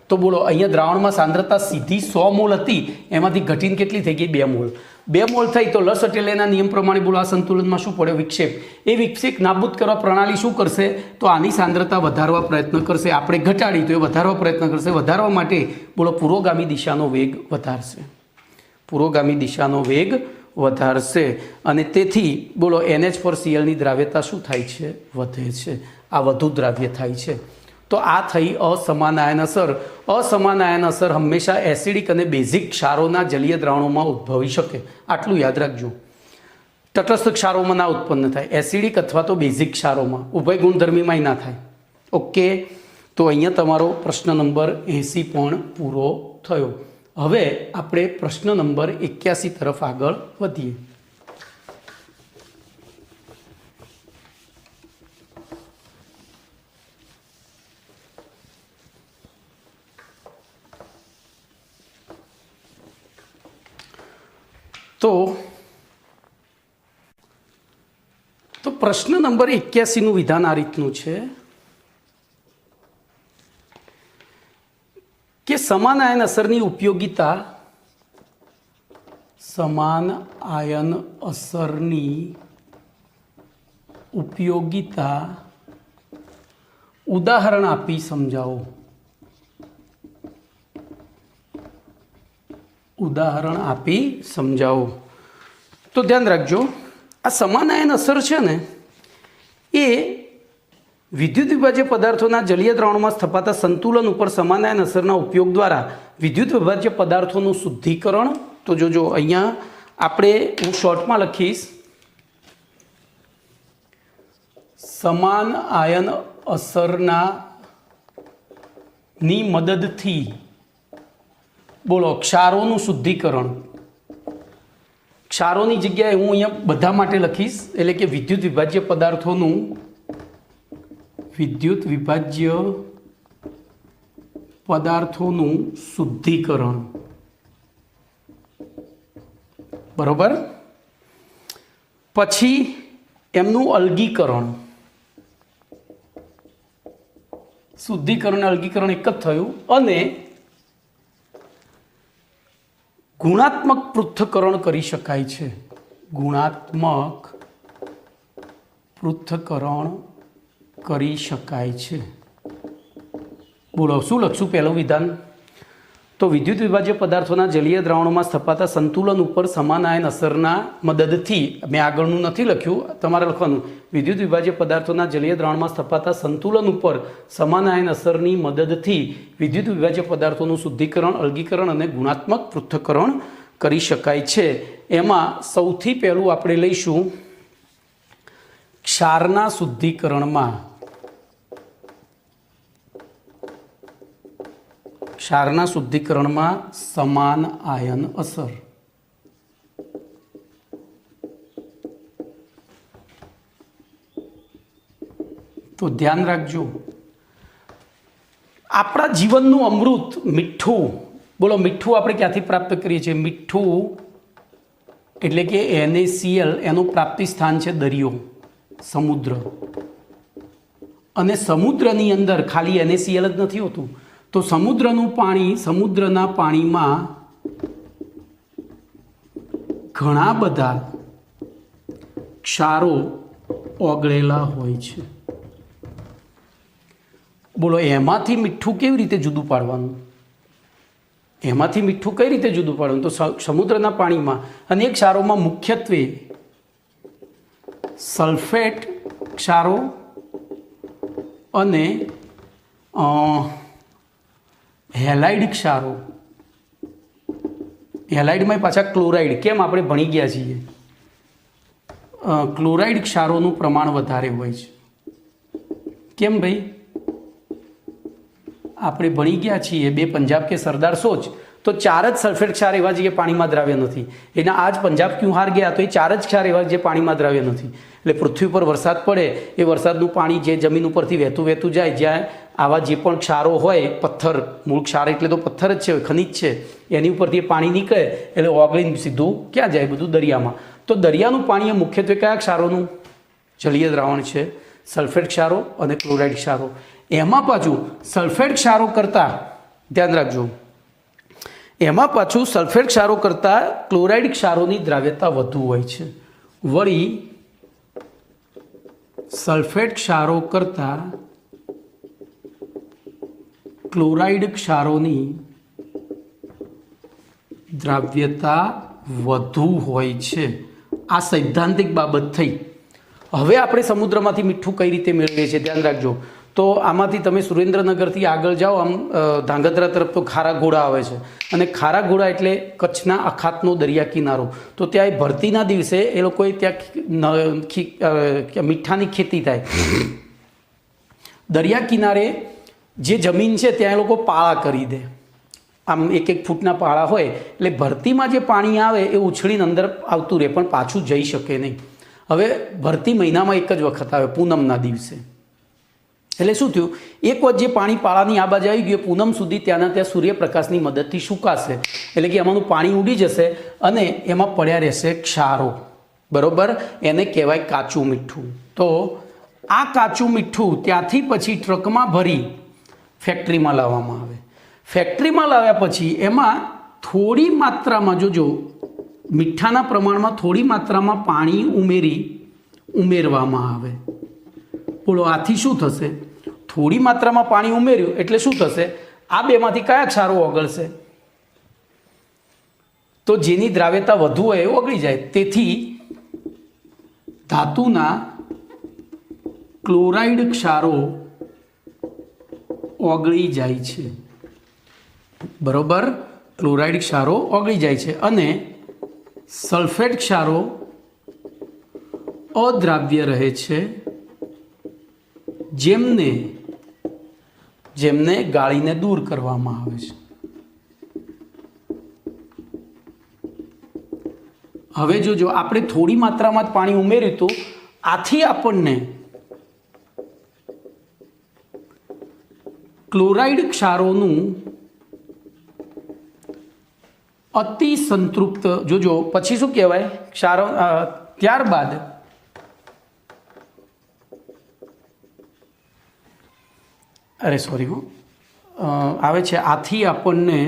તો બોલો અહીંયા દ્રાવણમાં સાંદ્રતા સીધી 100 મોલ હતી, એમાંથી ઘટીને કેટલી થઈ ગઈ? 2 મોલ. 2 મોલ થઈ તો લસટેલેના નિયમ પ્રમાણે બોલો આ સંતુલનમાં શું પડ્યો? વિક્ષેપ. એ વિક્ષેપ નાબૂદ કરવા પ્રણાલી શું કરશે? તો આની સાંદ્રતા વધારવા પ્રયત્ન કરશે. આપણે ઘટાડી તો એ વધારવા પ્રયત્ન કરશે. વધારવા માટે બોલો પુરોગામી દિશાનો વેગ વધારશે. પુરોગામી દિશાનો વેગ વધારશે અને તેથી બોલો NH4Cl ની દ્રાવ્યતા શું થાય છે? વધે છે. આ વધુ દ્રાવ્ય થાય છે. તો આ થઈ અસમાન આયન અસર. અસમાન આયન અસર હંમેશા એસિડિક અને બેઝિક ક્ષારોના જલીય દ્રાવણોમાં ઉદ્ભવી શકે, આટલું યાદ રાખજો. તટસ્થ ક્ષારોમાં ના ઉત્પન્ન થાય, એસિડિક અથવા તો બેઝિક ક્ષારોમાં, ઉભય ગુણધર્મીમાં ના થાય. ઓકે, તો અહીંયા તમારો પ્રશ્ન નંબર 80 પણ પૂરો થયો. હવે આપણે પ્રશ્ન નંબર 81 તરફ આગળ વધીએ. તો પ્રશ્ન નંબર 81 નું વિધાન આ રીતનું છે કે સમાન આયન અસરની ઉપયોગિતા, સમાન આયન અસરની ઉપયોગિતા ઉદાહરણ આપી સમજાવો. ઉદાહરણ આપી સમજાવો. તો ધ્યાન રાખજો, આ સમાન આયન અસર છે ને એ વિદ્યુત વિભાજ્ય પદાર્થોના જલીય દ્રાવણોમાં સ્થપાતા સંતુલન ઉપર સમાન આયન અસરના ઉપયોગ દ્વારા વિદ્યુત વિભાજ્ય પદાર્થોનું શુદ્ધિકરણ. તો જોજો અહીંયા આપણે હું શોર્ટમાં લખીશ, સમાન આયન અસરના ની મદદથી બોલો ક્ષારોનું શુદ્ધિકરણ. ક્ષારોની જગ્યાએ હું અહીંયા બધા માટે લખીશ, એટલે કે વિદ્યુત વિભાજ્ય પદાર્થોનું શુદ્ધિકરણ. બરોબર. પછી એમનું અલગીકરણ. શુદ્ધિકરણ અલગીકરણ એક જ થયું. અને ગુણાત્મક પૃથ્થકરણ કરી શકાય છે. ગુણાત્મક પૃથ્થકરણ કરી શકાય છે. બોલો શું લખશું પહેલું વિધાન? તો વિદ્યુત વિભાજ્ય પદાર્થોના જલીય દ્રાવણોમાં સ્થપાતા સંતુલન ઉપર સમાન આયન અસરના મદદથી, મેં આગળનું નથી લખ્યું, તમારે લખવાનું, વિદ્યુત વિભાજ્ય પદાર્થોના જલીય દ્રાવણમાં સ્થપાતા સંતુલન ઉપર સમાન આયન અસરની મદદથી વિદ્યુત વિભાજ્ય પદાર્થોનું શુદ્ધિકરણ, અલગીકરણ અને ગુણાત્મક પૃથ્થકરણ કરી શકાય છે. એમાં સૌથી પહેલું આપણે લઈશું ક્ષારના શુદ્ધિકરણમાં. ક્ષારના શુદ્ધિકરણમાં સમાન આયન અસર. તો ધ્યાન રાખજો, આપણા જીવનનું અમૃત મીઠું. બોલો મીઠું આપણે ક્યાંથી પ્રાપ્ત કરીએ છીએ? મીઠું એટલે કે NaCl, એનું પ્રાપ્તિ સ્થાન છે દરિયો, સમુદ્ર. અને સમુદ્રની અંદર ખાલી NaCl જ નથી હોતું, તો સમુદ્રનું પાણી, સમુદ્રના પાણીમાં ઘણા બધા ક્ષારો ઓગળેલા હોય છે. બોલો એમાંથી મીઠું કેવી રીતે જુદું પાડવાનું? એમાંથી મીઠું કઈ રીતે જુદું પાડવાનું? તો સમુદ્રના પાણીમાં અનેક ક્ષારોમાં મુખ્યત્વે સલ્ફેટ ક્ષારો અને હેલાઇડ ક્ષારો. હેલાઇડમાં પાછા ક્લોરાઇડ, કેમ આપણે ભણી ગયા છીએ, ક્લોરાઇડ ક્ષારોનું પ્રમાણ વધારે હોય છે. કેમ ભાઈ? આપણે ભણી ગયા છીએ બે પંજાબ કે સરદાર સોચ, તો 4 જ સલ્ફેટ ક્ષાર એવા છે કે પાણીમાં દ્રાવ્ય નથી. એના આ જ પંજાબ ક્યું હાર ગયા, તો એ 4 જ ક્ષાર એવા જે પાણીમાં દ્રાવ્ય નથી. એટલે પૃથ્વી પર વરસાદ પડે એ વરસાદનું પાણી જે જમીન ઉપરથી વહેતું જાય, જ્યાં આવા જે પણ ક્ષારો હોય, પથ્થર, મૂળ ક્ષાર એટલે તો પથ્થર જ છે, ખનિજ છે, એની ઉપરથી એ પાણી નીકળે એટલે ઓગળીને સીધું ક્યાં જાય, બધું દરિયામાં. તો દરિયાનું પાણી એ મુખ્યત્વે કયા ક્ષારોનું જલીય દ્રાવણ છે? સલ્ફેટ ક્ષારો અને ક્લોરાઇડ ક્ષારો. એમાં પાછું સલ્ફેટ ક્ષારો કરતાં, ધ્યાન રાખજો, એમાં પાછું સલ્ફેટ ક્ષારો કરતાં ક્લોરાઇડ ક્ષારોની દ્રાવ્યતા વધુ હોય છે. વળી સલ્ફેટ ક્ષારો કરતાં ક્લોરાઇડ ક્ષારોની દ્રાવ્યતા વધુ હોય છે. આ સૈદ્ધાંતિક બાબત થઈ. હવે આપણે સમુદ્રમાંથી મીઠું કઈ રીતે મેળવીએ છીએ, ધ્યાન રાખજો. તો આમાંથી તમે સુરેન્દ્રનગરથી આગળ જાઓ, આમ ધાંગધ્રા તરફ, તો ખારા ઘોડા આવે છે. અને ખારા ઘોડા એટલે કચ્છના અખાતનો દરિયા કિનારો. તો ત્યાં ભરતીના દિવસે એ લોકોએ ત્યાં મીઠાની ખેતી થાય. દરિયા કિનારે જે જમીન છે ત્યાં એ લોકો પાળા કરી દે, આમ 1-1 ફૂટના પાળા હોય, એટલે ભરતીમાં જે પાણી આવે એ ઉછળીને અંદર આવતું રહે, પણ પાછું જઈ શકે નહીં. હવે ભરતી મહિનામાં એક જ વખત આવે, પૂનમના દિવસે. એટલે શું થયું, એક વખત જે પાણી પાળાની આ બાજુ આવી ગયું, પૂનમ સુધી ત્યાં સૂર્યપ્રકાશની મદદથી સુકાશે, એટલે કે એમાંનું પાણી ઉડી જશે અને એમાં પડ્યા રહેશે ક્ષારો. બરોબર, એને કહેવાય કાચું મીઠું. તો આ કાચું મીઠું ત્યાંથી પછી ટ્રકમાં ભરી ફેક્ટરીમાં લાવવામાં આવે. ફેક્ટરીમાં લાવ્યા પછી એમાં થોડી માત્રામાં, જોજો, મીઠાના પ્રમાણમાં થોડી માત્રામાં પાણી ઉમેરવામાં આવે. બોલો, આથી શું થશે? થોડી માત્રામાં પાણી ઉમેર્યું એટલે શું થશે? આ બેમાંથી કયા ક્ષારો ઓગળશે? તો જેની દ્રાવ્યતા વધુ હોય એ ઓગળી જાય. તેથી ધાતુના ક્લોરાઇડ ક્ષારો ઓગળી જાય છે. બરોબર, ક્લોરાઇડ ક્ષારો ઓગળી જાય છે અને સલ્ફેટ ક્ષારો અદ્રાવ્ય રહે છે, જેમને ગાળીને દૂર કરવામાં આવે છે. હવે જોજો, આપણે થોડી માત્રામાં જ પાણી ઉમેર્યું હતું, આથી આપણને ક્લોરાઇડ ક્ષારોનું અતિ સંતૃપ્ત, જોજો પછી શું કહેવાય ક્ષારો, ત્યારબાદ આવે છે, આથી આપણને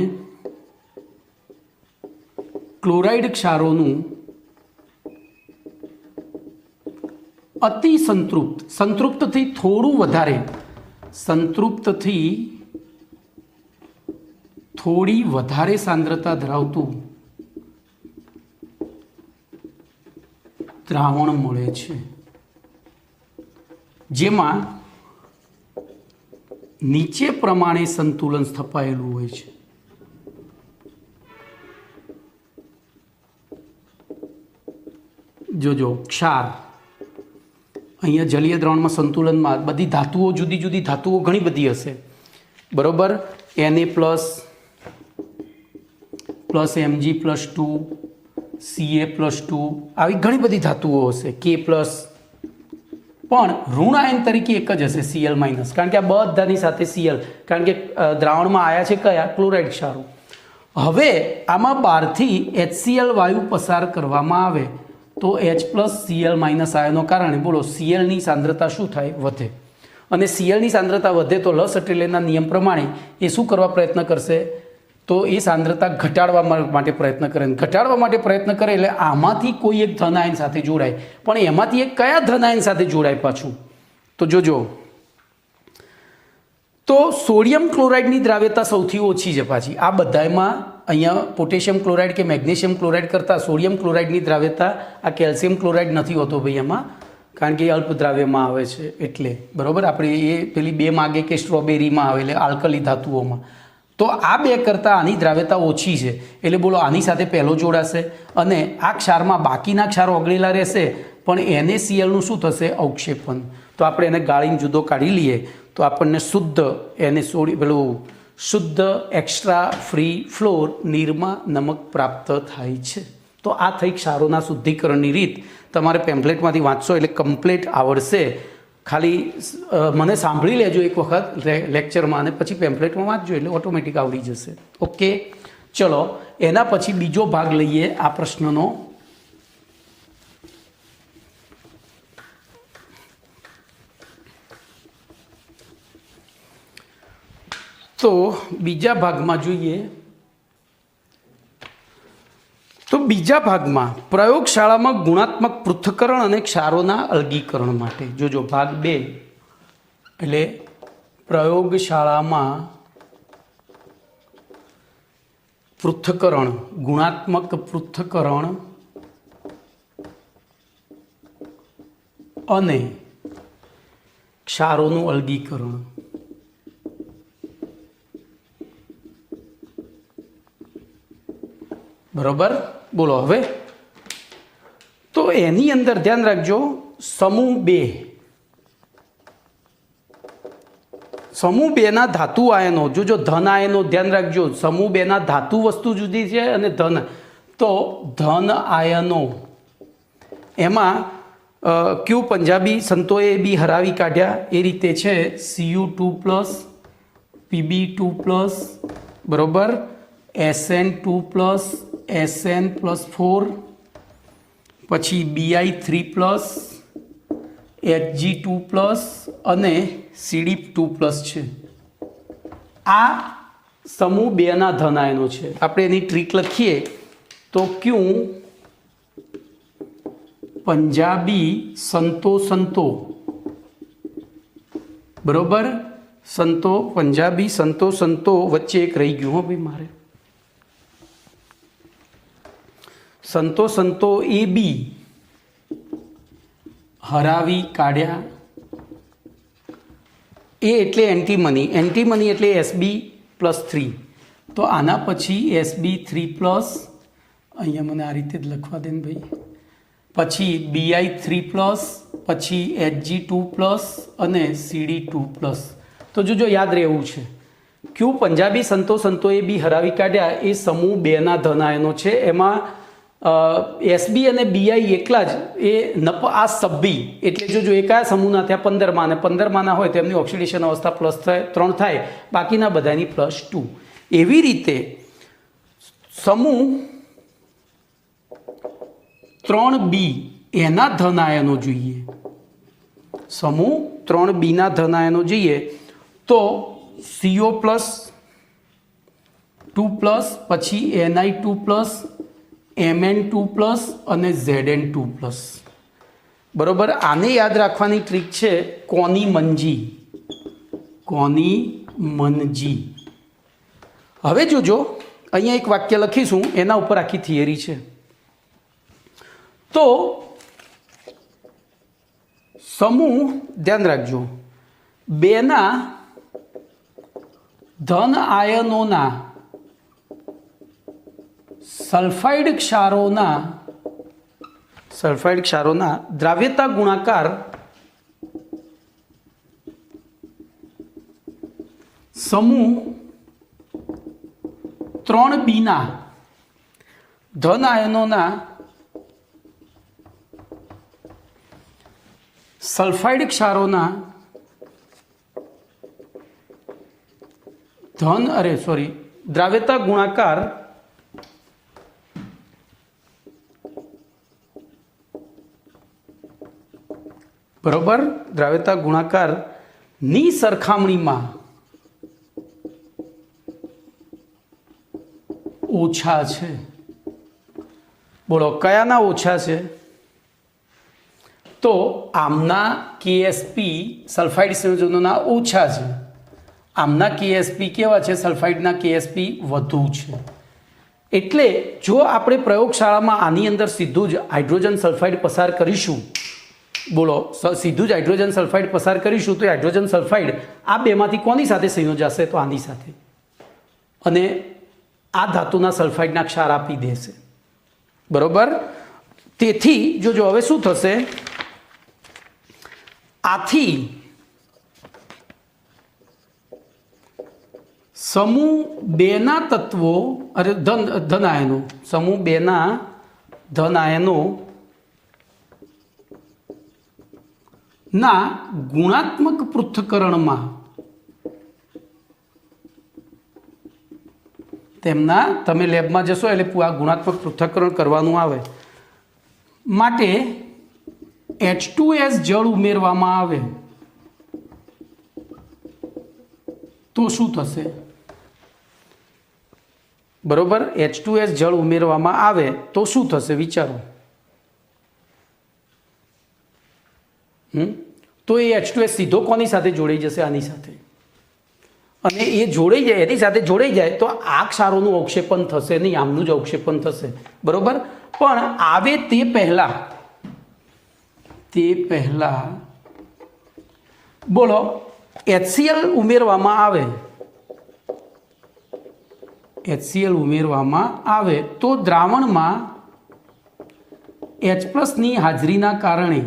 ક્લોરાઇડ ક્ષારોનું અતિ સંતૃપ્ત, સંતૃપ્તથી થોડું વધારે, સંતૃપ્તથી થોડી વધારે સાંદ્રતા ધરાવતું દ્રાવણ મળે છે, જેમાં નીચે પ્રમાણે સંતુલન સ્થપાયેલું હોય છે. જોજો, ક્ષાર અહીંયા જલીય દ્રાવણમાં સંતુલનમાં બધી ધાતુઓ, જુદી જુદી ધાતુઓ ઘણી બધી હશે. બરોબર, Na+, Mg+2, Ca+2, આવી ઘણી બધી ધાતુઓ હશે, K+, પણ ઋણ આયન તરીકે એક જ હશે, Cl-, કારણ કે આ બધાની સાથે Cl, કારણ કે દ્રાવણમાં આવ્યા છે કયા? ક્લોરાઇડ ક્ષારો. હવે આમાં બહારથી HCl વાયુ પસાર કરવામાં આવે તો H+Cl- આયનો કારણે, બોલો, Clની સાંદ્રતા શું થાય? વધે. અને Clની સાંદ્રતા વધે તો લસટેલેના નિયમ પ્રમાણે એ શું કરવા પ્રયત્ન કરશે? તો એ સાંદ્રતા ઘટાડવા માટે પ્રયત્ન કરે. ઘટાડવા માટે પ્રયત્ન કરે એટલે આમાંથી કોઈ એક ધન આયન સાથે જોડાય. પણ એમાંથી એક કયા ધન આયન સાથે જોડાય પાછું? તો જોજો, તો સોડિયમ ક્લોરાઇડની દ્રાવ્યતા સૌથી ઓછી છે પાછી આ બધામાં. અહીંયા પોટેશિયમ ક્લોરાઇડ કે મેગ્નેશિયમ ક્લોરાઇડ કરતાં સોડિયમ ક્લોરાઇડની દ્રાવ્યતા, આ કેલ્શિયમ ક્લોરાઇડ નથી હોતો ભાઈ એમાં, કારણ કે એ અલ્પ દ્રાવ્યમાં આવે છે. એટલે બરાબર, આપણે એ પેલી 2 માગે કે સ્ટ્રોબેરીમાં આવે, એટલે આલ્કલી ધાતુઓમાં. તો આ 2 કરતાં આની દ્રાવ્યતા ઓછી છે, એટલે બોલો આની સાથે પહેલો જોડાશે અને આ ક્ષારમાં બાકીના ક્ષારો ઓગળેલા રહેશે, પણ NaClનું શું થશે? અવક્ષેપન. તો આપણે એને ગાળીને જુદો કાઢી લઈએ તો આપણને શુદ્ધ એને પેલું શુદ્ધ એક્સ્ટ્રા ફ્રી ફ્લોર નિરમા નમક પ્રાપ્ત થાય છે. તો આ થઈ ક્ષારોના શુદ્ધિકરણની રીત. તમારે પેમ્પલેટમાંથી વાંચશો એટલે કમ્પ્લીટ આવડશે. ખાલી મને સાંભળી લેજો એક વખત લેક્ચરમાં અને પછી પેમ્પલેટમાં વાંચજો એટલે ઓટોમેટિક આવડી જશે. ઓકે, ચલો એના પછી બીજો ભાગ લઈએ આ પ્રશ્નનો. તો બીજા ભાગમાં જોઈએ તો બીજા ભાગમાં પ્રયોગશાળામાં ગુણાત્મક પૃથ્થકરણ અને ક્ષારોના અલગીકરણ માટે જોજો ભાગ 2 એટલે પ્રયોગશાળામાં પૃથ્થકરણ ગુણાત્મક પૃથ્થકરણ અને ક્ષારોનું અલગીકરણ. બરોબર, બોલો હવે. તો એની અંદર ધ્યાન રાખજો સમૂહ 2 ના ધાતુ આયનો જોજો ધન આયનો ધ્યાન રાખજો. સમૂહ 2 ના ધાતુ વસ્તુ જુદી છે અને ધન. તો ધન આયનો એમાં ક્યુ પંજાબી સંતોએ બી હરાવી કાઢ્યા એ રીતે છે Cu2+, Pb2+, બરોબર, Sn2+, Sn+4, પછી Bi3+, Hg2+ અને Cd2+ છે. આ સમૂહ 2 ના ધન આયનો છે. આપણે એની ટ્રીક લખીએ તો ક્યુ પંજાબી સંતો બરોબર, પંજાબી સંતો વચ્ચે એક રહી ગયું. હો ભાઈ, મારે સંતો એ બી હરાવી કાઢ્યા. એ એટલે એન્ટીમની એટલે Sb+3. તો આના પછી Sb3+, અહીંયા મને આ રીતે જ લખવા દે ને ભાઈ, પછી Bi3+, પછી Hg2+ અને Cd2+. તો જો યાદ રહેવું છે ક્યુ પંજાબી સંતોએ બી હરાવી કાઢ્યા એ સમૂહ 2 ના ધન આયનો છે. એમાં Sb અને Bi એકલા જ એ આ સભ્ય એટલે જો એ કયા સમૂહના થયા 15માં અને 15માં ના હોય તો એમની ઓક્સિડેશન અવસ્થા +3 થાય, બાકીના બધાની +2. એવી રીતે સમૂહ 3b એના ધન આયનો જોઈએ. સમૂહ 3b ના ધન આયનો જોઈએ તો CO+2+, પછી Ni2+, Mn2+ અને Zn2+. બરોબર, આને યાદ રાખવાની ટ્રીક છે કોની મંજી. હવે જોજો અહીંયા એક વાક્ય લખીશું, એના ઉપર આખી થિયરી છે. તો સમૂહ ધ્યાન રાખજો 2 ના ધન આયનોના સલ્ફાઇડ ક્ષારોના દ્રાવ્યતા ગુણાકાર સમૂહ 3b ના ધન આયનોના સલ્ફાઇડ ક્ષારોના દ્રાવ્યતા ગુણાકાર બરોબર, દ્રાવ્યતા ગુણાકારની સરખામણીમાં ઓછા છે. બોલો કયાના ઓછા છે? તો આમના KSP સલ્ફાઇડ સંયોજનોના ઓછા છે. આમના KSP કેવા છે? સલ્ફાઇડના KSP વધુ છે. એટલે જો આપણે પ્રયોગશાળામાં આની અંદર સીધું જ હાઇડ્રોજન સલ્ફાઇડ પસાર કરીશું, બોલો સીધું જ હાઇડ્રોજન સલ્ફાઇડ પસાર કરીશું તો હાઇડ્રોજન સલ્ફાઇડ આ બેમાંથી કોની સાથે સંયોજાશે? તો આની સાથે, અને આ ધાતુના સલ્ફાઇડના ક્ષાર આપી દેશે. બરોબર, તેથી જોજો હવે શું થશે? આથી સમૂહ 2ના તત્વો ધન આયનો, સમૂહ 2ના ધન આયનો ના ગુણાત્મક પૃથ્થકરણમાં તેમના, તમે લેબમાં જશો એટલે આ ગુણાત્મક પૃથ્થકરણ કરવાનું આવે, માટે H2S જળ ઉમેરવામાં આવે તો શું થશે? બરોબર, H2S જળ ઉમેરવામાં આવે તો શું થશે વિચારો. તો એ H2S સીધો કોની સાથે જોડાઈ જશે? આની સાથે. અને એ જોડાઈ જાય, એની સાથે જોડાઈ જાય તો આ ક્ષારોનું અવક્ષેપન થશે નહીં, આમનું જ અવક્ષેપન થશે. બરોબર, પણ આવે તે પહેલા બોલો HCl ઉમેરવામાં આવે, HCl ઉમેરવામાં આવે તો દ્રાવણમાં H+ ની હાજરીના કારણે,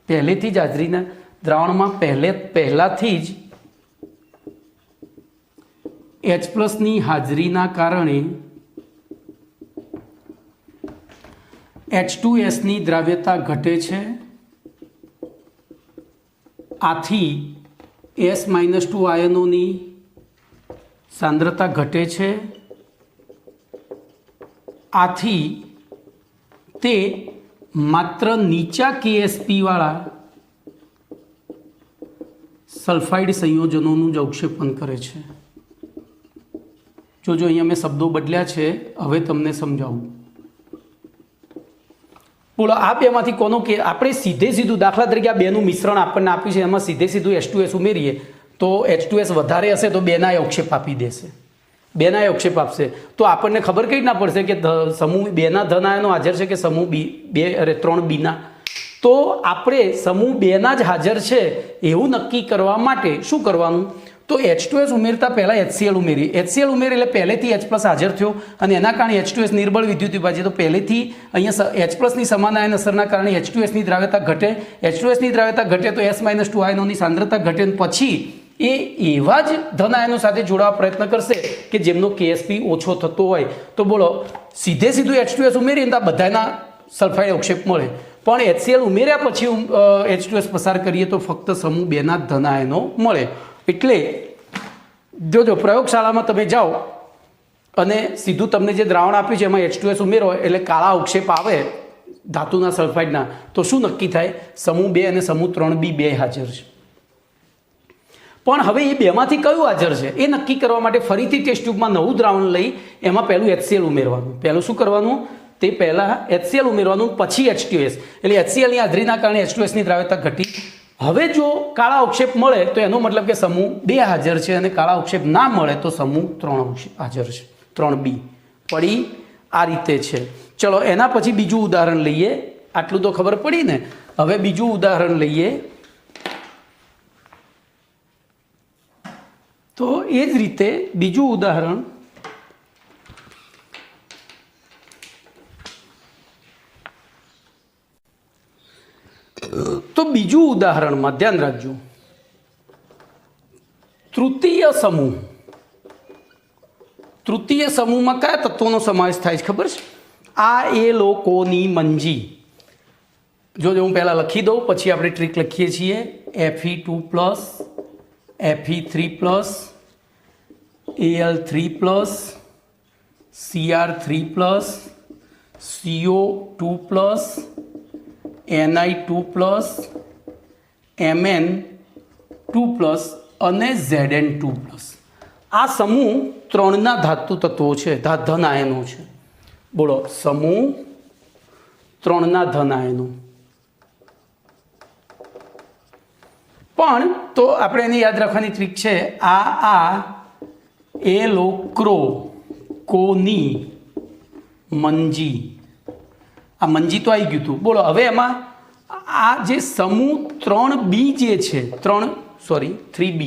પહેલેથી જ હાજરીના દ્રાવણમાં પહેલાથી જ H+ ની હાજરીના કારણે H2S ની દ્રાવ્યતા ઘટે છે. આથી S-2 આયનોની સાંદ્રતા ઘટે છે. આથી તે માત્ર નીચા KSP વાળા સલ્ફાઇડ સંયોજનોનું જ અવક્ષેપન કરે છે. જોજો અહીંયા મેં શબ્દો બદલ્યા છે, હવે તમને સમજાવું. બોલો આ બેમાંથી કોનો કે આપણે સીધું દાખલા તરીકે આ બેનું મિશ્રણ આપણને આપ્યું છે, એમાં સીધું H2S ઉમેરીએ તો H2S વધારે હશે તો બેના અવક્ષેપ આપી દેશે, બેના અવક્ષેપ આપશે. તો આપણને ખબર કઈ ના પડશે કે સમૂહ 2ના ધન આયનો હાજર છે કે સમૂહ 3Bના. તો આપણે સમૂહ 2ના જ હાજર છે એવું નક્કી કરવા માટે શું કરવાનું? તો H2S ઉમેરતા પહેલાં HCl ઉમેરી, HCl ઉમેરી એટલે પહેલેથી H+ હાજર થયો અને એના કારણે H2S નિર્બળ વિદ્યુત વિભાજ્ય, તો પહેલેથી અહીંયા H+ ની સમાન આયન અસરના કારણે H2S ની દ્રાવ્યતા ઘટે, H2S ની દ્રાવ્યતા ઘટે તો S-2 આયનોની સાંદ્રતા ઘટે, અને પછી એ એવા જ ધન આયનો સાથે જોડાવા પ્રયત્ન કરશે કે જેમનો KSP ઓછો થતો હોય. તો બોલો સીધું H2S ઉમેરીને આ બધાના સલ્ફાઇડ અવક્ષેપ મળે, પણ HCl ઉમેર્યા પછી H2S પસાર કરીએ તો ફક્ત સમૂહ 2ના ધન આયનો મળે. એટલે જોજો પ્રયોગશાળામાં તમે જાઓ અને સીધું તમને જે દ્રાવણ આપ્યું છે એમાં H2S ઉમેરો એટલે કાળા અવક્ષેપ આવે ધાતુના સલ્ફાઇડના, તો શું નક્કી થાય? સમૂહ 2 અને સમૂહ 3B બે હાજર છે. પણ હવે એ બેમાંથી કયું હાજર છે એ નક્કી કરવા માટે ફરીથી ટેસ્ટ ટ્યુબમાં નવું દ્રાવણ લઈ એમાં પહેલું HCl ઉમેરવાનું. પહેલું શું કરવાનું? તે પહેલાં HCl ઉમેરવાનું, પછી H2S. એટલે HClની હાજરીના કારણે H2Sની દ્રાવ્યતા ઘટી. હવે જો કાળા અવક્ષેપ મળે તો એનો મતલબ કે સમૂહ 2 હાજર છે, અને કાળા અવક્ષેપ ના મળે તો સમૂહ 3 હાજર છે, 3B પડી. આ રીતે છે. ચલો એના પછી બીજું ઉદાહરણ લઈએ. આટલું તો ખબર પડી ને. હવે બીજું ઉદાહરણ લઈએ. તો એ જ રીતે બીજું ઉદાહરણ ઉદાહરણમાં ધ્યાન રાખજો. તૃતીય સમૂહમાં કયા તત્વોનો સમાવેશ થાય છે ખબર છે? આ એ લોકોની મંજી. જો હું પહેલા લખી દઉં પછી આપણે ટ્રીક લખીએ છીએ. Fe2+, Fe3+, Al3+, Cr3+, CO2+, Ni2+, Mn2+ અને Zn2+. આ સમૂહ 3ના ધાતુ તત્વો છે, ધન આયનો છે. બોલો સમૂહ 3ના ધન આયનો. પણ તો આપણે એને યાદ રાખવાની ટ્રીક છે. આ એ લોકોની મંજી. આ મંજી તો આવી ગયું હતું. બોલો હવે એમાં આ જે સમૂહ 3B જે છે, 3B,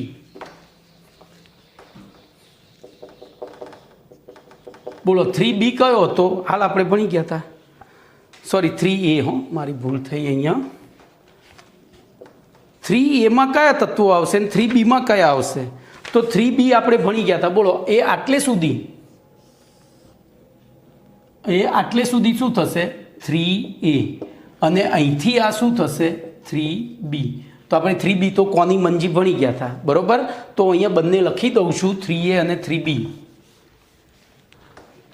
બોલો 3B કયો હતો? હાલ આપણે ભણી ગયા હતા. સોરી 3A, હો મારી ભૂલ થઈ અહીંયા. 3A કયા તત્વો આવશે અને 3B કયા આવશે? તો 3B આપણે ભણી ગયા હતા. બોલો એ આટલે સુધી શું થશે? 3A. અને અહીંથી આ શું થશે? 3B. તો આપણે 3B તો કોની મંજી ભણી ગયા હતા, બરોબર? તો અહીંયા બંને લખી દઉં છું, 3A અને 3B.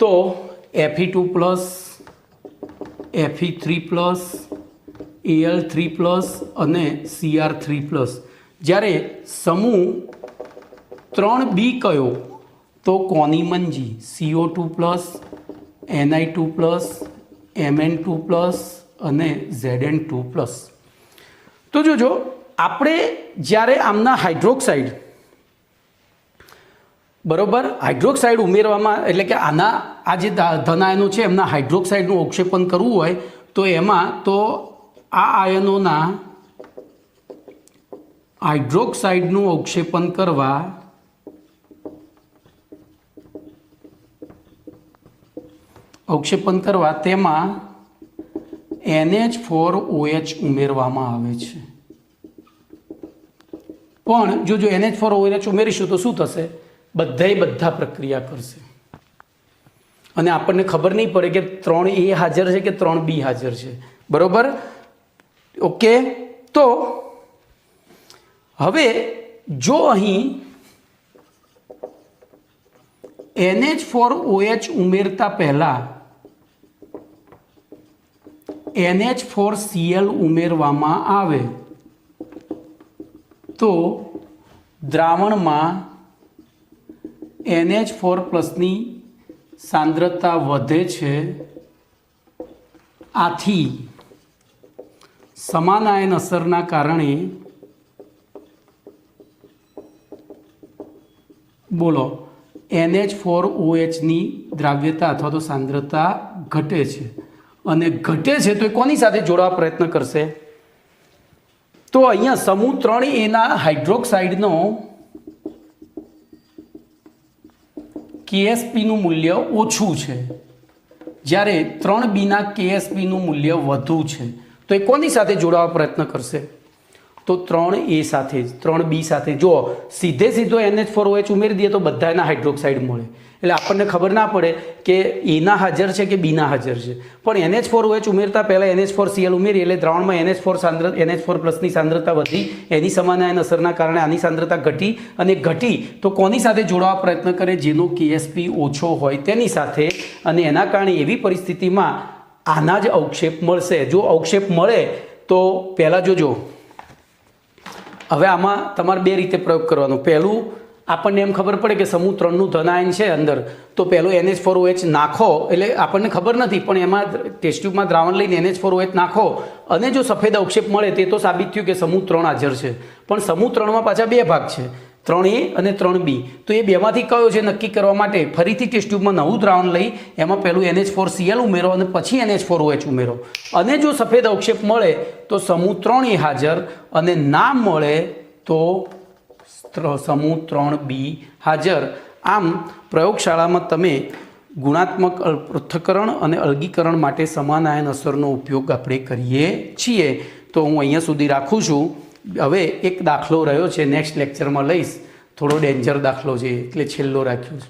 તો Fe2 plus, Fe3 plus, Al3 plus અને Cr3 પ્લસ. જ્યારે સમૂહ 3B કયો? તો કોની મંજી? CO2 plus, Ni2 plus, Mn2 plus અને Zn2 પ્લસ. તો જોજો, આપણે જ્યારે આમના હાઇડ્રોક્સાઇડ, બરોબર, હાઇડ્રોક્સાઇડ ઉમેરવામાં, એટલે કે આ જે ધન આયનો છે એમના હાઇડ્રોક્સાઇડનું અવક્ષેપણ કરવું હોય તો એમાં તો આ આયનોના હાઇડ્રોક્સાઇડનું અવક્ષેપણ કરવા તેમાં NH4OH ઉમેરવામાં આવે છે. પણ જો NH4OH ઉમેરીશું તો શું થશે? બધા પ્રક્રિયા કરશે અને આપણને ખબર નહીં પડે કે 3A હાજર છે કે 3B હાજર છે, બરોબર? ઓકે. તો હવે જો અહીં NH4OH ઉમેરતા પહેલા NH4Cl ઉમેરવામાં આવે તો દ્રાવણમાં NH4+ સાંદ્રતા વધે છે. આથી સમાન આયન અસરના કારણે બોલો NH4OHની દ્રાવ્યતા અથવા તો સાંદ્રતા ઘટે છે. અને ઘટે છે તો એ કોની સાથે જોડવા પ્રયત્ન કરશે? તો અહીંયા સમૂહ 3Aના હાઇડ્રોક્સાઇડનો KSPનું મૂલ્ય ઓછું છે, જ્યારે 3Bના KSPનું મૂલ્ય વધુ છે. તો એ કોની સાથે જોડાવા પ્રયત્ન કરશે? તો 3A સાથે જ, 3B સાથે. જો સીધો NH4OH ઉમેરી દઈએ તો બધાના હાઇડ્રોક્સાઇડ મળે, એટલે આપણને ખબર ના પડે કે એના હાજર છે કે બીના હાજર છે. પણ NH4OH ઉમેરતા પહેલાં NH4Cl ઉમેરી એટલે દ્રાવણમાં NH4+ સાંદ્રતા વધી, એની સમાન આયન અસરના કારણે આની સાંદ્રતા ઘટી તો કોની સાથે જોડાવા પ્રયત્ન કરે? જેનો KSP ઓછો હોય તેની સાથે. અને એના કારણે એવી પરિસ્થિતિમાં આના જ અવક્ષેપ મળશે. જો અવક્ષેપ મળે તો પહેલાં જોજો, હવે આમાં તમારે બે રીતે પ્રયોગ કરવાનો. પહેલું, આપણને એમ ખબર પડે કે સમૂહ 3નું ધન આયન છે અંદર, તો પહેલું NH4OH નાખો, એટલે આપણને ખબર નથી પણ એમાં ટેસ્ટ ટ્યુબમાં દ્રાવણ લઈને NH4OH નાખો અને જો સફેદ અવક્ષેપ મળે તે તો સાબિત થયું કે સમૂહ 3 હાજર છે. પણ સમૂહ 3માં પાછા બે ભાગ છે, 3A અને 3B. તો એ બેમાંથી કયો છે નક્કી કરવા માટે ફરીથી ટેસ્ટ ટ્યુબમાં નવું દ્રાવણ લઈ એમાં પહેલું NH4Cl ઉમેરો અને પછી NH4OH ઉમેરો. અને જો સફેદ અવક્ષેપ મળે તો સમૂહ 3A હાજર, અને ના મળે તો સમૂહ 3B હાજર. આમ પ્રયોગશાળામાં તમે ગુણાત્મક પૃથ્થકરણ અને અલગીકરણ માટે સમાન આયન અસરનો ઉપયોગ આપણે કરીએ છીએ. તો હું અહીંયા સુધી રાખું છું. હવે એક દાખલો રહ્યો છે, નેક્સ્ટ લેક્ચરમાં લઈશ. થોડો ડેન્જર દાખલો છે એટલે છેલ્લો રાખ્યો છે.